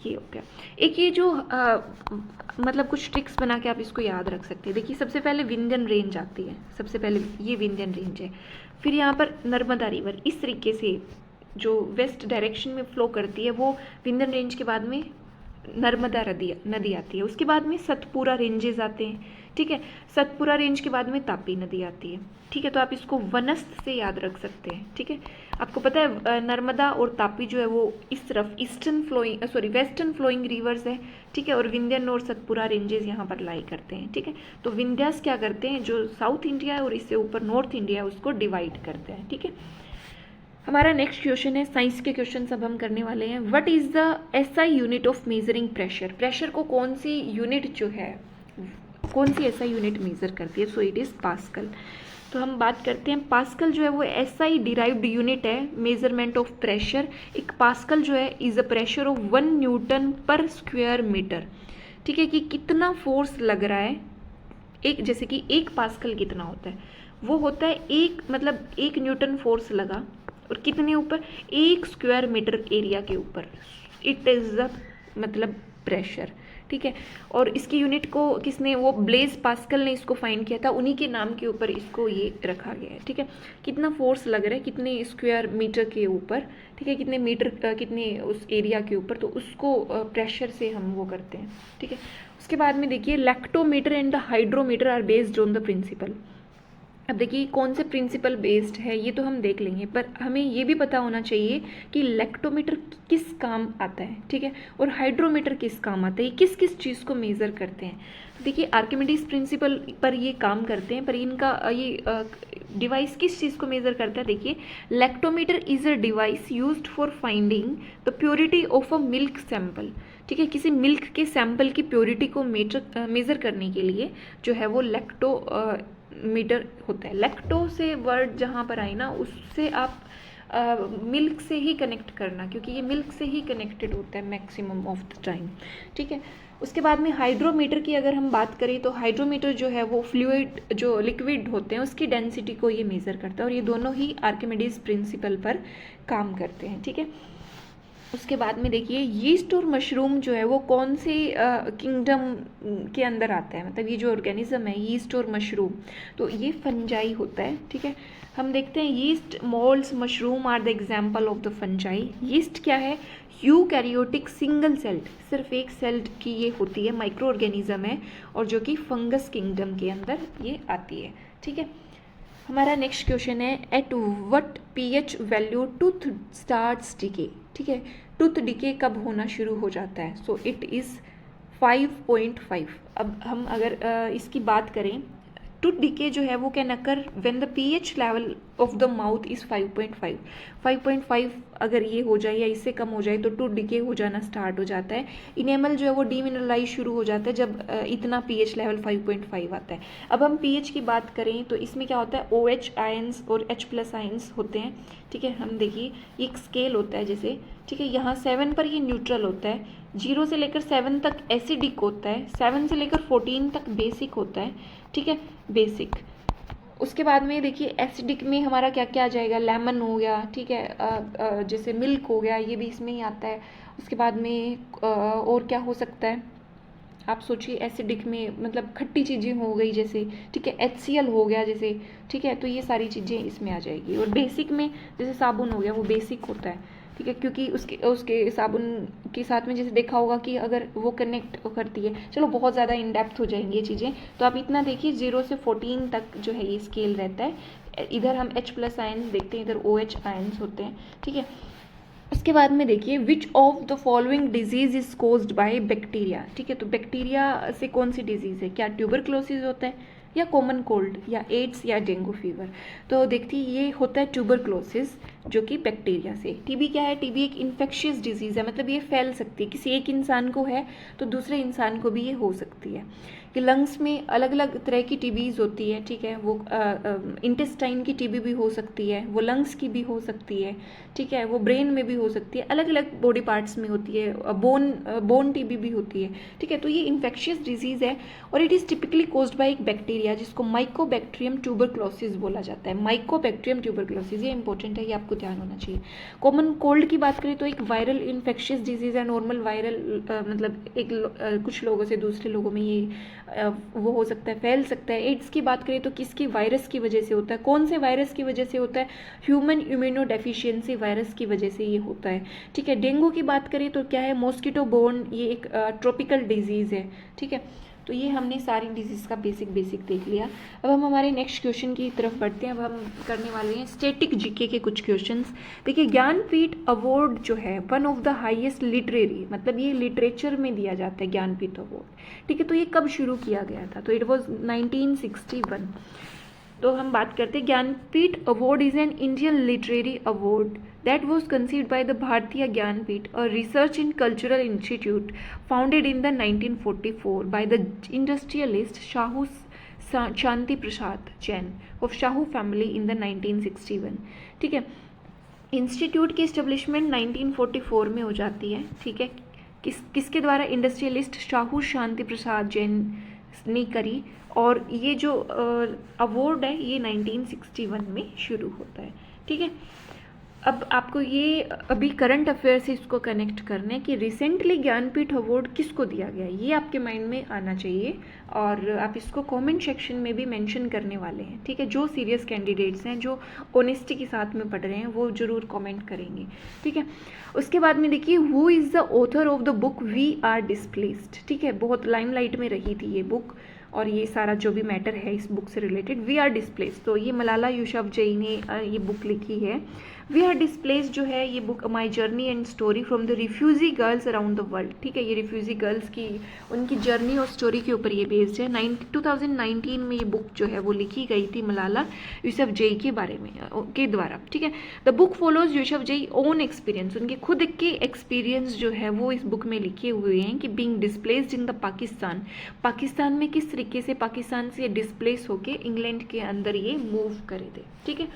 ये हो गया। एक ये जो मतलब कुछ ट्रिक्स बना के आप इसको याद रख सकते हैं। देखिए सबसे पहले विंध्यन रेंज आती है, सबसे पहले ये विंध्यन रेंज है, फिर यहाँ पर नर्मदा रिवर इस तरीके से जो वेस्ट डायरेक्शन में फ्लो करती है, वो विंध्यन रेंज के बाद में नर्मदा नदी आती है, उसके बाद में सतपुरा रेंजेस आते हैं, ठीक है। सतपुरा रेंज के बाद में तापी नदी आती है, ठीक है। तो आप इसको वनस्थ से याद रख सकते हैं, ठीक है। आपको पता है नर्मदा और तापी जो है वो इस तरफ वेस्टर्न फ्लोइंग रिवर्स है, ठीक है। और विंध्यन और सतपुरा रेंजेस यहाँ पर लाई करते हैं, ठीक है। तो विंध्यास क्या करते हैं, जो साउथ इंडिया है और इससे ऊपर नॉर्थ इंडिया है उसको डिवाइड करते हैं, ठीक है। हमारा नेक्स्ट क्वेश्चन है, साइंस के क्वेश्चन सब हम करने वाले हैं। What is the SI unit of measuring pressure. Pressure को कौन सी यूनिट जो है, कौन सी एसआई यूनिट मेजर करती है, सो इट इज़ पास्कल। तो हम बात करते हैं, पास्कल जो है वो एसआई डिराइव्ड यूनिट है मेजरमेंट ऑफ प्रेशर। एक पास्कल जो है is a pressure of 1 Newton पर स्क्वायर मीटर, ठीक है। कि कितना फोर्स लग रहा है, एक जैसे कि 1 पास्कल कितना होता है, वो होता है 1 न्यूटन फोर्स लगा और कितने ऊपर, 1 स्क्वायर मीटर एरिया के ऊपर। इट इज़ द मतलब प्रेशर, ठीक है। और इसकी यूनिट को किसने, वो ब्लेज पास्कल ने इसको फाइंड किया था, उन्हीं के नाम के ऊपर इसको ये रखा गया है, ठीक है। कितना फोर्स लग रहा है कितने स्क्वायर मीटर के ऊपर, ठीक है, कितने मीटर कितने उस एरिया के ऊपर, तो उसको प्रेशर से हम वो करते हैं, ठीक है। उसके बाद में देखिए lactometer and the hydrometer are based on the principle. अब देखिए कौन से प्रिंसिपल बेस्ड है ये तो हम देख लेंगे, पर हमें ये भी पता होना चाहिए कि लैक्टोमीटर किस काम आता है, ठीक है, और हाइड्रोमीटर किस काम आता है, ये किस किस चीज़ को मेज़र करते हैं। तो देखिए आर्किमिडीज प्रिंसिपल पर ये काम करते हैं, पर इनका ये डिवाइस किस चीज़ को मेज़र करता है। देखिए lactometer is a device used for finding the purity of a milk sample, ठीक है। किसी मिल्क के सैंपल की प्योरिटी को मेज़र करने के लिए जो है वो लैक्टोमीटर होता है। लैक्टो से वर्ड जहाँ पर आए ना, उससे आप मिल्क से ही कनेक्ट करना, क्योंकि ये मिल्क से ही कनेक्टेड होता है मैक्सिमम ऑफ द टाइम, ठीक है। उसके बाद में हाइड्रोमीटर की अगर हम बात करें तो हाइड्रोमीटर जो है वो फ्लूइड जो लिक्विड होते हैं उसकी डेंसिटी को ये मेज़र करता है, और ये दोनों ही आर्किमिडीज प्रिंसिपल पर काम करते हैं, ठीक है। उसके बाद में देखिए यीस्ट और मशरूम जो है वो कौन से किंगडम के अंदर आता है, मतलब ये जो ऑर्गेनिज्म है यीस्ट और मशरूम, तो ये फंजाई होता है, ठीक है। हम देखते हैं yeast, moulds, mushroom are the example of the fungi. Yeast क्या है, यूकैरियोटिक सिंगल सेल्ड, सिर्फ एक सेल्ड की ये होती है, माइक्रो ऑर्गेनिज्म है, और जो कि फंगस किंगडम के अंदर ये आती है, ठीक है। हमारा नेक्स्ट क्वेश्चन है at what pH value tooth starts decay, ठीक है। टूथ डिके कब होना शुरू हो जाता है, सो इट इज़ 5.5। अब हम अगर इसकी बात करें, टूथ डिके जो है वो can occur when the pH level of the mouth is 5.5। 5.5 अगर ये हो जाए या इससे कम हो जाए तो टूथ डिके हो जाना स्टार्ट हो जाता है। इनेमल जो है वो डीमिनरलाइज शुरू हो जाता है जब इतना पीएच लेवल 5.5 आता है। अब हम पीएच की बात करें तो इसमें क्या होता है, OH आयंस और H+ आयंस होते हैं, ठीक है। हम देखिए ये एक स्केल होता है जैसे, ठीक है, यहाँ 7 पर ये न्यूट्रल होता है, 0 से लेकर 7 तक एसिडिक होता है, 7 से लेकर 14 तक बेसिक होता है, ठीक है, बेसिक। उसके बाद में देखिए एसिडिक में हमारा क्या क्या आ जाएगा, लेमन हो गया, ठीक है, जैसे मिल्क हो गया, ये भी इसमें ही आता है। उसके बाद में और क्या हो सकता है, आप सोचिए एसिडिक में मतलब खट्टी चीज़ें हो गई जैसे, ठीक है, HCl हो गया जैसे, ठीक है, तो ये सारी चीज़ें इसमें आ जाएगी। और बेसिक में जैसे साबुन हो गया वो बेसिक होता है, ठीक है, क्योंकि उसके साबुन के साथ में जैसे देखा होगा कि अगर वो कनेक्ट करती है, चलो बहुत ज़्यादा इन डेप्थ हो जाएंगी ये चीज़ें, तो आप इतना देखिए 0 से 14 तक जो है ये स्केल रहता है। इधर हम H+ आयंस देखते हैं, इधर OH आयंस होते हैं, ठीक है। उसके बाद में देखिए which of the following disease is caused by bacteria, ठीक है, तो बैक्टीरिया से कौन सी डिजीज़ है, क्या ट्यूबरक्लोसिस होता है या कॉमन कोल्ड या एड्स या डेंगू फीवर। तो देखती ये होता है ट्यूबरक्लोसिस जो कि बैक्टीरिया से। टीबी क्या है, टीबी एक इन्फेक्शियस डिजीज़ है, मतलब ये फैल सकती है, किसी एक इंसान को है तो दूसरे इंसान को भी ये हो सकती है। कि लंग्स में अलग अलग तरह की टीबीज होती है, ठीक है, वो इंटेस्टाइन की टीबी भी हो सकती है, वो लंग्स की भी हो सकती है, ठीक है, वो ब्रेन में भी हो सकती है, अलग अलग बॉडी पार्ट्स में होती है, बोन टीबी भी होती है, ठीक है। तो ये इन्फेक्शियस डिजीज़ है और it is typically caused by एक बैक्टीरिया जिसको माइकोबैक्टीरियम ट्यूबरक्लोसिस बोला जाता है। माइकोबैक्टीरियम ट्यूबरक्लोसिस, ये इंपॉर्टेंट है, ये आपको ध्यान होना चाहिए। कॉमन कोल्ड की बात करें तो एक वायरल इन्फेक्शियस डिजीज़ है, नॉर्मल वायरल मतलब एक कुछ लोगों से दूसरे लोगों में ये वो हो सकता है, फैल सकता है। एड्स की बात करें तो किसकी वायरस की वजह से होता है, कौन से वायरस की वजह से होता है, ह्यूमन इम्यूनो डेफिशिएंसी वायरस की वजह से ये होता है, ठीक है। डेंगू की बात करें तो क्या है, मॉस्किटो बोर्न, ये एक ट्रॉपिकल डिजीज़ है, ठीक है। तो ये हमने सारी डिजीज़ का बेसिक देख लिया। अब हम हमारे नेक्स्ट क्वेश्चन की तरफ बढ़ते हैं। अब हम करने वाले हैं स्टैटिक जीके के कुछ क्वेश्चंस। देखिए ज्ञानपीठ अवार्ड जो है one of the highest literary, मतलब ये लिटरेचर में दिया जाता है ज्ञानपीठ अवार्ड, ठीक है। तो ये कब शुरू किया गया था, तो इट वॉज 1961। तो हम बात करते हैं Jnanpith award is an Indian literary award that was conceived by the Bharatiya Jnanpith, a research and cultural institute founded in the 1944 by the industrialist Shahu Shanti Prasad Jain of Shahu family in the 1961, ठीक है। Institute की establishment 1944 में हो जाती है, ठीक है, किसके द्वारा, इंडस्ट्रियलिस्ट शाहू शांति प्रसाद जैन ने करी, और ये जो अवार्ड है ये 1961 में शुरू होता है, ठीक है। अब आपको ये अभी करंट अफेयर से इसको कनेक्ट करना है कि रिसेंटली ज्ञानपीठ अवार्ड किसको दिया गया, ये आपके माइंड में आना चाहिए और आप इसको कमेंट सेक्शन में भी मेंशन करने वाले हैं, ठीक है। जो सीरियस कैंडिडेट्स हैं, जो ऑनेस्टी के साथ में पढ़ रहे हैं, वो जरूर कमेंट करेंगे, ठीक है। उसके बाद में देखिए, who is the author of the book we are displaced, ठीक है। बहुत लाइमलाइट में रही थी ये बुक और ये सारा जो भी मैटर है इस बुक से रिलेटेड, वी आर डिस्प्लेस्ड, तो ये मलाला यूसुफजई ने ये बुक लिखी है। वी आर डिस्प्लेस्ड जो है ये book my journey and story from the refugee girls around the world, ठीक है। ये रिफ्यूजी गर्ल्स की उनकी जर्नी और स्टोरी के ऊपर ये बेस्ड है। 2019 में ये बुक जो है वो लिखी गई थी मलाला यूसुफजई के बारे में के द्वारा, ठीक है। The book follows Yousafzai own experience, उनके खुद के एक्सपीरियंस जो है वो इस बुक में लिखे हुए हैं कि being displaced in the Pakistan में किस तरीके से पाकिस्तान से डिस्प्लेस होके इंग्लैंड के अंदर ये मूव करे थे, ठीक है।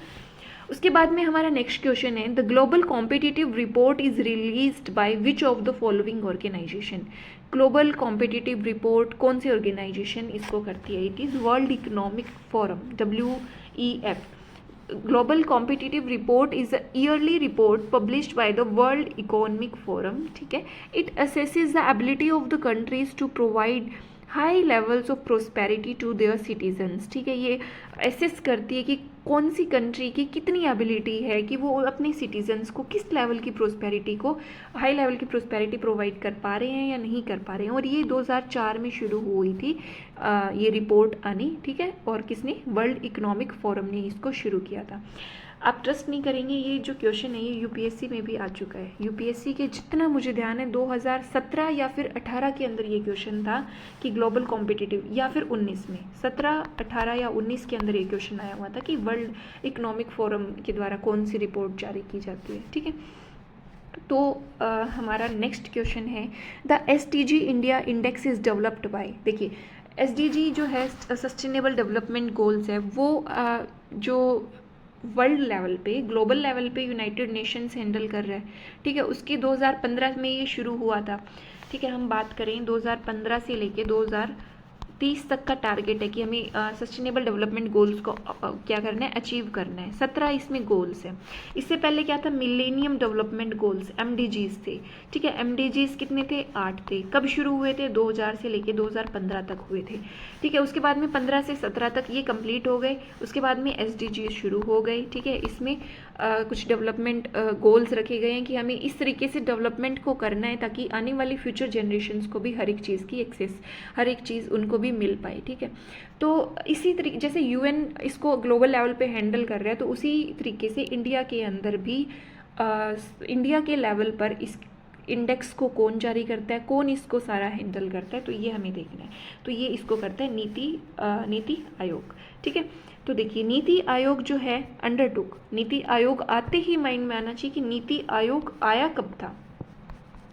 उसके बाद में हमारा नेक्स्ट क्वेश्चन है, the global competitive report is released by which of the following organisation. Global competitive report कौन सी ऑर्गेनाइजेशन इसको करती है? It is world economic forum, WEF। Global Competitive Report is a yearly report published by the World Economic Forum, ठीक है। It assesses the ability of the countries to provide high levels of prosperity to their citizens, ठीक है। ये assess करती है कि कौन सी country की कितनी एबिलिटी है कि वो अपने सिटीजन्स को किस लेवल की प्रोस्पेरिटी को, हाई लेवल की प्रोस्पेरिटी प्रोवाइड कर पा रहे हैं या नहीं कर पा रहे हैं। और ये 2004 में शुरू हुई थी ये रिपोर्ट आनी, ठीक है। और किसने? वर्ल्ड इकोनॉमिक फोरम ने इसको शुरू किया था। आप ट्रस्ट नहीं करेंगे, ये जो क्वेश्चन है ये यूपीएससी में भी आ चुका है। यूपीएससी के जितना मुझे ध्यान है 2017 या फिर 18 के अंदर ये क्वेश्चन था कि ग्लोबल कॉम्पिटिटिव, या फिर 19 में, 17, 18 या 19 के अंदर ये क्वेश्चन आया हुआ था कि वर्ल्ड इकोनॉमिक फोरम के द्वारा कौन सी रिपोर्ट जारी की जाती है, ठीक है। तो हमारा नेक्स्ट क्वेश्चन है, the SDG India index is developed by. देखिए SDG जो है सस्टेनेबल डेवलपमेंट गोल्स है, वो जो वर्ल्ड लेवल पे, ग्लोबल लेवल पे यूनाइटेड नेशंस हैंडल कर रहा है, ठीक है। उसकी 2015 में ये शुरू हुआ था, ठीक है। हम बात करें 2015 से लेके 2030 तक का टारगेट है कि हमें सस्टेनेबल डेवलपमेंट गोल्स को क्या करना है, अचीव करना है। 17 इसमें गोल्स हैं। इससे पहले क्या था, मिलेनियम डेवलपमेंट गोल्स, MDGs थे, ठीक है। MDGs कितने थे? 8 थे। कब शुरू हुए थे? 2000 से लेके 2015 तक हुए थे, ठीक है। उसके बाद में 15 से 17 तक ये कंप्लीट हो गए। उसके बाद में SDGs शुरू हो गए, ठीक है। इसमें कुछ डेवलपमेंट गोल्स रखे गए हैं कि हमें इस तरीके से डेवलपमेंट को करना है ताकि आने वाली फ्यूचर जनरेशन्स को भी हर एक चीज़ की एक्सेस, हर एक चीज़ उनको भी मिल पाए, ठीक है। तो इसी तरीके जैसे UN इसको ग्लोबल लेवल पे हैंडल कर रहा है, तो उसी तरीके से इंडिया के अंदर भी इंडिया के लेवल पर इस इंडेक्स को कौन जारी करता है, कौन इसको सारा हैंडल करता है, तो ये हमें देखना है। तो ये इसको करता है नीति आयोग, ठीक है। तो देखिए नीति आयोग जो है अंडरटुक, नीति आयोग आते ही माइंड में आना चाहिए कि नीति आयोग आया कब था,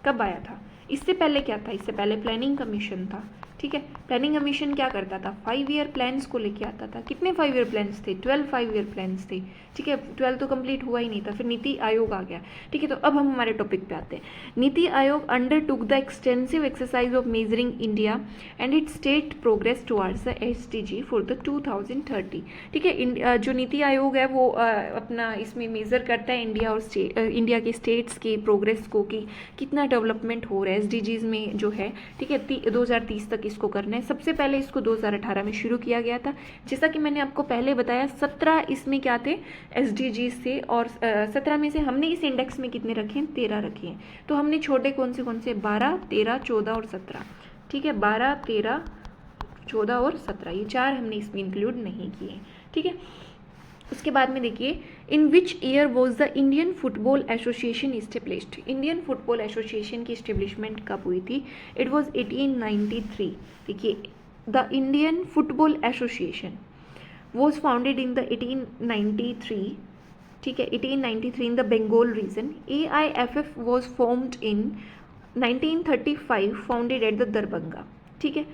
कब आया था। इससे पहले क्या था? इससे पहले प्लानिंग कमीशन था, ठीक है। प्लानिंग कमीशन क्या करता था? 5 ईयर प्लान्स को लेके आता था। कितने 5 ईयर प्लान्स थे? 12 5 ईयर प्लान्स थे, ठीक है। 12 तो कंप्लीट हुआ ही नहीं था, फिर नीति आयोग आ गया, ठीक है। तो अब हम हमारे टॉपिक पे आते हैं। NITI Aayog under took the extensive exercise of measuring India and it state progress towards the SDG for the 2030, ठीक है। जो नीति आयोग है वो अपना इसमें मेज़र करता है इंडिया और इंडिया के स्टेट्स की प्रोग्रेस को कि कितना डेवलपमेंट हो रहा है SDGs में जो है, ठीक है। 2030 तक इसको करना है। सबसे पहले इसको 2018 में शुरू किया गया था। जैसा कि मैंने आपको पहले बताया 17 इसमें क्या थे? SDGs थे। और 17 में से हमने इस इंडेक्स में कितने रखे हैं? 13 रखे हैं। तो हमने छोटे कौन से 12, 13, 14 और 17, ठीक है। 12, 13, 14 और 17, ये 4 हमने इसमें इंक्लूड नहीं किए, ठीक है। उसके बाद में देखिए, in which year was the Indian Football Association established. Indian Football Association की इस्टेब्लिशमेंट कब हुई थी? It was 1893। देखिए the Indian Football Association was founded in the 1893, ठीक है। 1893 in the Bengal region. AIFF was formed in 1935, founded at the Darbhanga, ठीक है।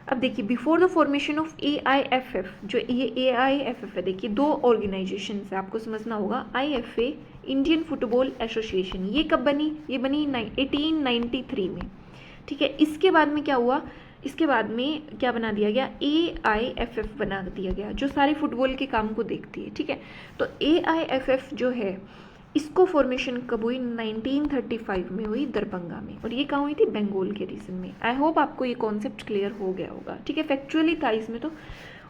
अब देखिए before the formation of AIFF, जो ये AIFF है, देखिए 2 ऑर्गेनाइजेशन है, आपको समझना होगा। IFA इंडियन फुटबॉल एसोसिएशन, ये कब बनी? ये बनी 1893 में, ठीक है। इसके बाद में क्या हुआ? इसके बाद में क्या बना दिया गया? AIFF बना दिया गया, जो सारे फुटबॉल के काम को देखती है, ठीक है। तो AIFF जो है इसको फॉर्मेशन कब हुई? 1935 में हुई दरभंगा में, और ये कहाँ हुई थी? बंगाल के रीजन में। आई होप आपको ये कॉन्सेप्ट क्लियर हो गया होगा, ठीक है, फैक्चुअली था इसमें तो।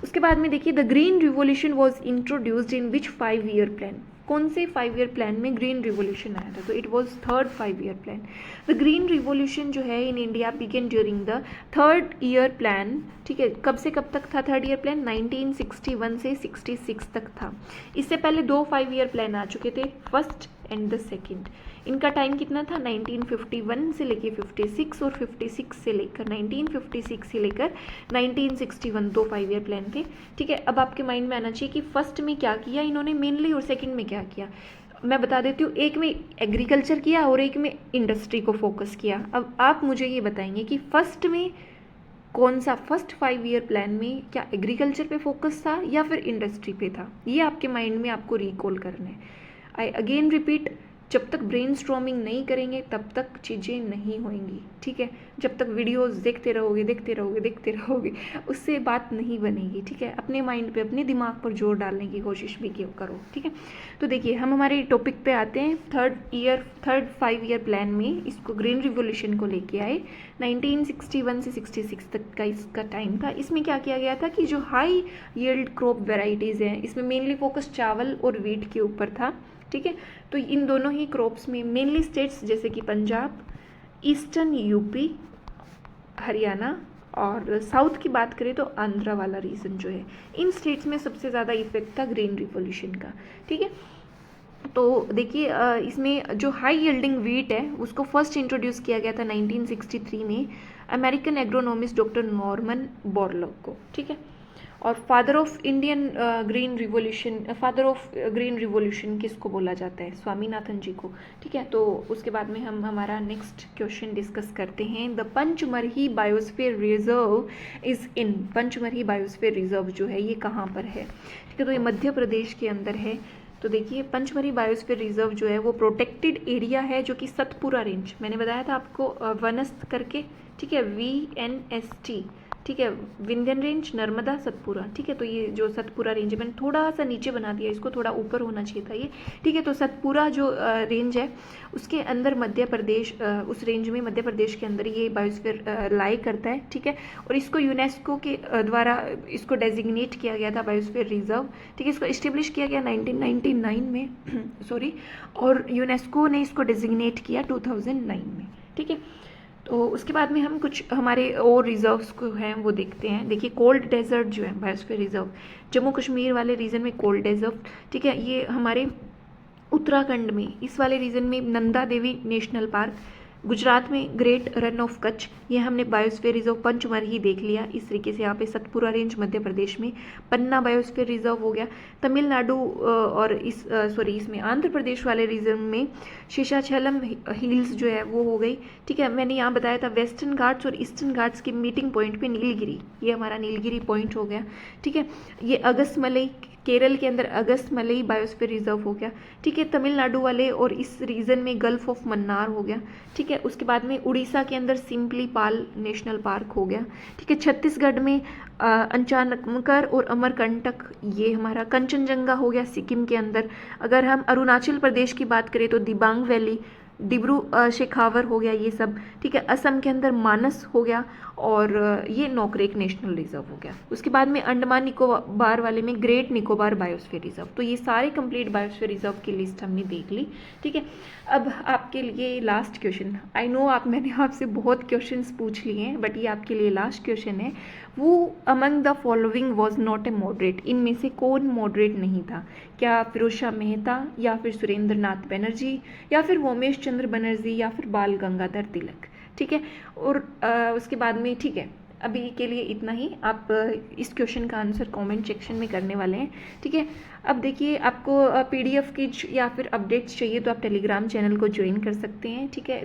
उसके बाद में देखिए, the green revolution was introduced in which 5 year plan? कौन से 5 ईयर प्लान में ग्रीन रिवॉल्यूशन आया था? तो it was third 5 year plan. The green revolution जो है in India began during the third year plan, ठीक है। कब से कब तक था थर्ड ईयर प्लान? 1961 से 66 तक था। इससे पहले 2 5 ईयर प्लान आ चुके थे, फर्स्ट एंड द सेकेंड। इनका टाइम कितना था? 1951 से लेकर 56 और 56 से लेकर 1956 से लेकर 1961, 2 5 ईयर प्लान थे, ठीक है। अब आपके माइंड में आना चाहिए कि फर्स्ट में क्या किया इन्होंने मेनली, और सेकंड में क्या किया। मैं बता देती हूँ, एक में एग्रीकल्चर किया और एक में इंडस्ट्री को फोकस किया। अब आप मुझे ये बताएंगे कि फर्स्ट में कौन सा, फर्स्ट 5 ईयर प्लान में क्या एग्रीकल्चर पे फोकस था या फिर इंडस्ट्री पे था? ये आपके माइंड में आपको रिकॉल करना है। आई अगेन रिपीट, जब तक ब्रेनस्टॉर्मिंग नहीं करेंगे तब तक चीज़ें नहीं होंगी, ठीक है। जब तक वीडियोस देखते रहोगे उससे बात नहीं बनेगी, ठीक है। अपने माइंड पे, अपने दिमाग पर जोर डालने की कोशिश भी करो, ठीक है। तो देखिए, हम हमारे टॉपिक पे आते हैं। थर्ड 5 ईयर प्लान में इसको ग्रीन रिवॉल्यूशन को लेके आए। 1961 से 66 तक का इसका टाइम था। इसमें क्या किया गया था कि जो हाई यील्ड क्रॉप वेराइटीज़ हैं, इसमें मेनली फोकस चावल और वीट के ऊपर था, ठीक है। तो इन दोनों ही क्रॉप्स में मेनली स्टेट्स जैसे कि पंजाब, ईस्टर्न यूपी, हरियाणा और साउथ की बात करें तो आंध्रा वाला रीजन जो है, इन स्टेट्स में सबसे ज़्यादा इफेक्ट था ग्रीन रिवॉल्यूशन का, ठीक है। तो देखिए, इसमें जो हाई यील्डिंग वीट है उसको फर्स्ट इंट्रोड्यूस किया गया था 1963 में American agronomist doctor Norman Borlaug को, ठीक है। और फादर ऑफ ग्रीन रिवॉल्यूशन किसको बोला जाता है? स्वामीनाथन जी को, ठीक है। तो उसके बाद में हम हमारा नेक्स्ट क्वेश्चन डिस्कस करते हैं। The Pachmarhi biosphere reserve is in, Pachmarhi biosphere reserve जो है ये कहाँ पर है? ठीक है, तो ये मध्य प्रदेश के अंदर है। तो देखिए, पंचमरही बायोस्फीयर रिजर्व जो है वो प्रोटेक्टेड एरिया है, जो कि सतपुरा रेंज, मैंने बताया था आपको वनस्थ करके, ठीक है, VNST, ठीक है, विंध्यन रेंज, नर्मदा, सतपुरा, ठीक है। तो ये जो सतपुरा रेंज है, मैंने थोड़ा सा नीचे बना दिया, इसको थोड़ा ऊपर होना चाहिए था ये, ठीक है। तो सतपुरा जो रेंज है उसके अंदर मध्य प्रदेश, उस रेंज में मध्य प्रदेश के अंदर ये बायोस्फीयर लाई करता है, ठीक है। और इसको यूनेस्को के द्वारा इसको डेजिग्नेट किया गया था बायोस्फीयर रिजर्व, ठीक है। इसको इस्टेब्लिश किया गया 1999 में सॉरी, और यूनेस्को ने इसको डेजिग्नेट किया 2009 में, ठीक है। तो उसके बाद में हम कुछ हमारे और रिजर्व्स को हैं वो देखते हैं। देखिए, कोल्ड डेजर्ट जो है बायोस्फीयर रिजर्व, जम्मू कश्मीर वाले रीजन में कोल्ड डेजर्ट, ठीक है। ये हमारे उत्तराखंड में, इस वाले रीजन में नंदा देवी नेशनल पार्क, गुजरात में ग्रेट रन ऑफ कच्छ, ये हमने बायोस्फीयर रिजर्व पंचमरही देख लिया। इस तरीके से यहाँ पे सतपुरा रेंज मध्य प्रदेश में, पन्ना बायोस्फीयर रिजर्व हो गया। तमिलनाडु और इसमें आंध्र प्रदेश वाले रीजन में शेषाचलम हिल्स जो है वो हो गई, ठीक है। मैंने यहाँ बताया था वेस्टर्न घाट्स और ईस्टर्न घाट्स के मीटिंग पॉइंट पे नीलगिरी, ये हमारा नीलगिरी पॉइंट हो गया, ठीक है। ये अगस्तमलई, केरल के अंदर अगस्तमलई बायोस्फीयर रिजर्व हो गया, ठीक है। तमिलनाडु वाले और इस रीजन में गल्फ ऑफ मन्नार हो गया, ठीक है। उसके बाद में उड़ीसा के अंदर सिम्पलीपाल नेशनल पार्क हो गया, ठीक है। छत्तीसगढ़ में अंचानकमकर और अमरकंटक, ये हमारा कंचनजंगा हो गया सिक्किम के अंदर। अगर हम अरुणाचल प्रदेश की बात करें तो दिबांग वैली, डिब्रू शेखावर हो गया, ये सब, ठीक है। असम के अंदर मानस हो गया, और ये नोकरेक नेशनल रिजर्व हो गया। उसके बाद में अंडमान निकोबार वाले में ग्रेट निकोबार बायोस्फीयर रिजर्व। तो ये सारे कंप्लीट बायोस्फीयर रिजर्व की लिस्ट हमने देख ली, ठीक है। अब आपके लिए लास्ट क्वेश्चन, आई नो मैंने आपसे बहुत क्वेश्चंस पूछ लिए हैं, बट ये आपके लिए लास्ट क्वेश्चन है। वो among the following was not a moderate, इनमें से कौन मॉडरेट नहीं था? क्या फिरोज शाह मेहता, या फिर सुरेंद्र नाथ बनर्जी, या फिर वोमेश चंद्र बनर्जी, या फिर बाल गंगाधर तिलक, ठीक है। और उसके बाद में, ठीक है, अभी के लिए इतना ही। आप इस क्वेश्चन का आंसर कमेंट सेक्शन में करने वाले हैं, ठीक है। अब देखिए, आपको PDF की या फिर अपडेट्स चाहिए तो आप टेलीग्राम चैनल को ज्वाइन कर सकते हैं, ठीक है।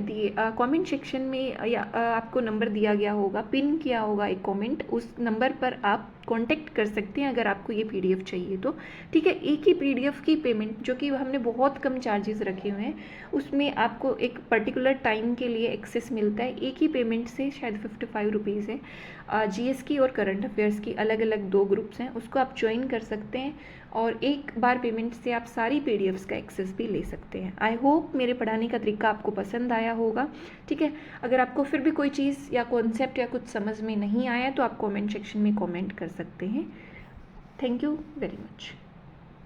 कमेंट सेक्शन में या आपको नंबर दिया गया होगा, पिन किया होगा एक कमेंट, उस नंबर पर आप कांटेक्ट कर सकते हैं अगर आपको ये PDF चाहिए तो, ठीक है। एक ही PDF की पेमेंट, जो कि हमने बहुत कम चार्जेस रखे हुए हैं, उसमें आपको एक पर्टिकुलर टाइम के लिए एक्सेस मिलता है। एक ही पेमेंट से शायद 55 रुपीज़ है, जीएस की और करंट अफेयर्स की अलग अलग 2 ग्रुप्स हैं, उसको आप ज्वाइन कर सकते हैं और एक बार पेमेंट से आप सारी पीडीएफ्स का एक्सेस भी ले सकते हैं। आई होप मेरे पढ़ाने का तरीका आपको पसंद आया होगा। ठीक है, अगर आपको फिर भी कोई चीज़ या कॉन्सेप्ट या कुछ समझ में नहीं आया तो आप कमेंट सेक्शन में कमेंट कर सकते हैं। Thank you very much.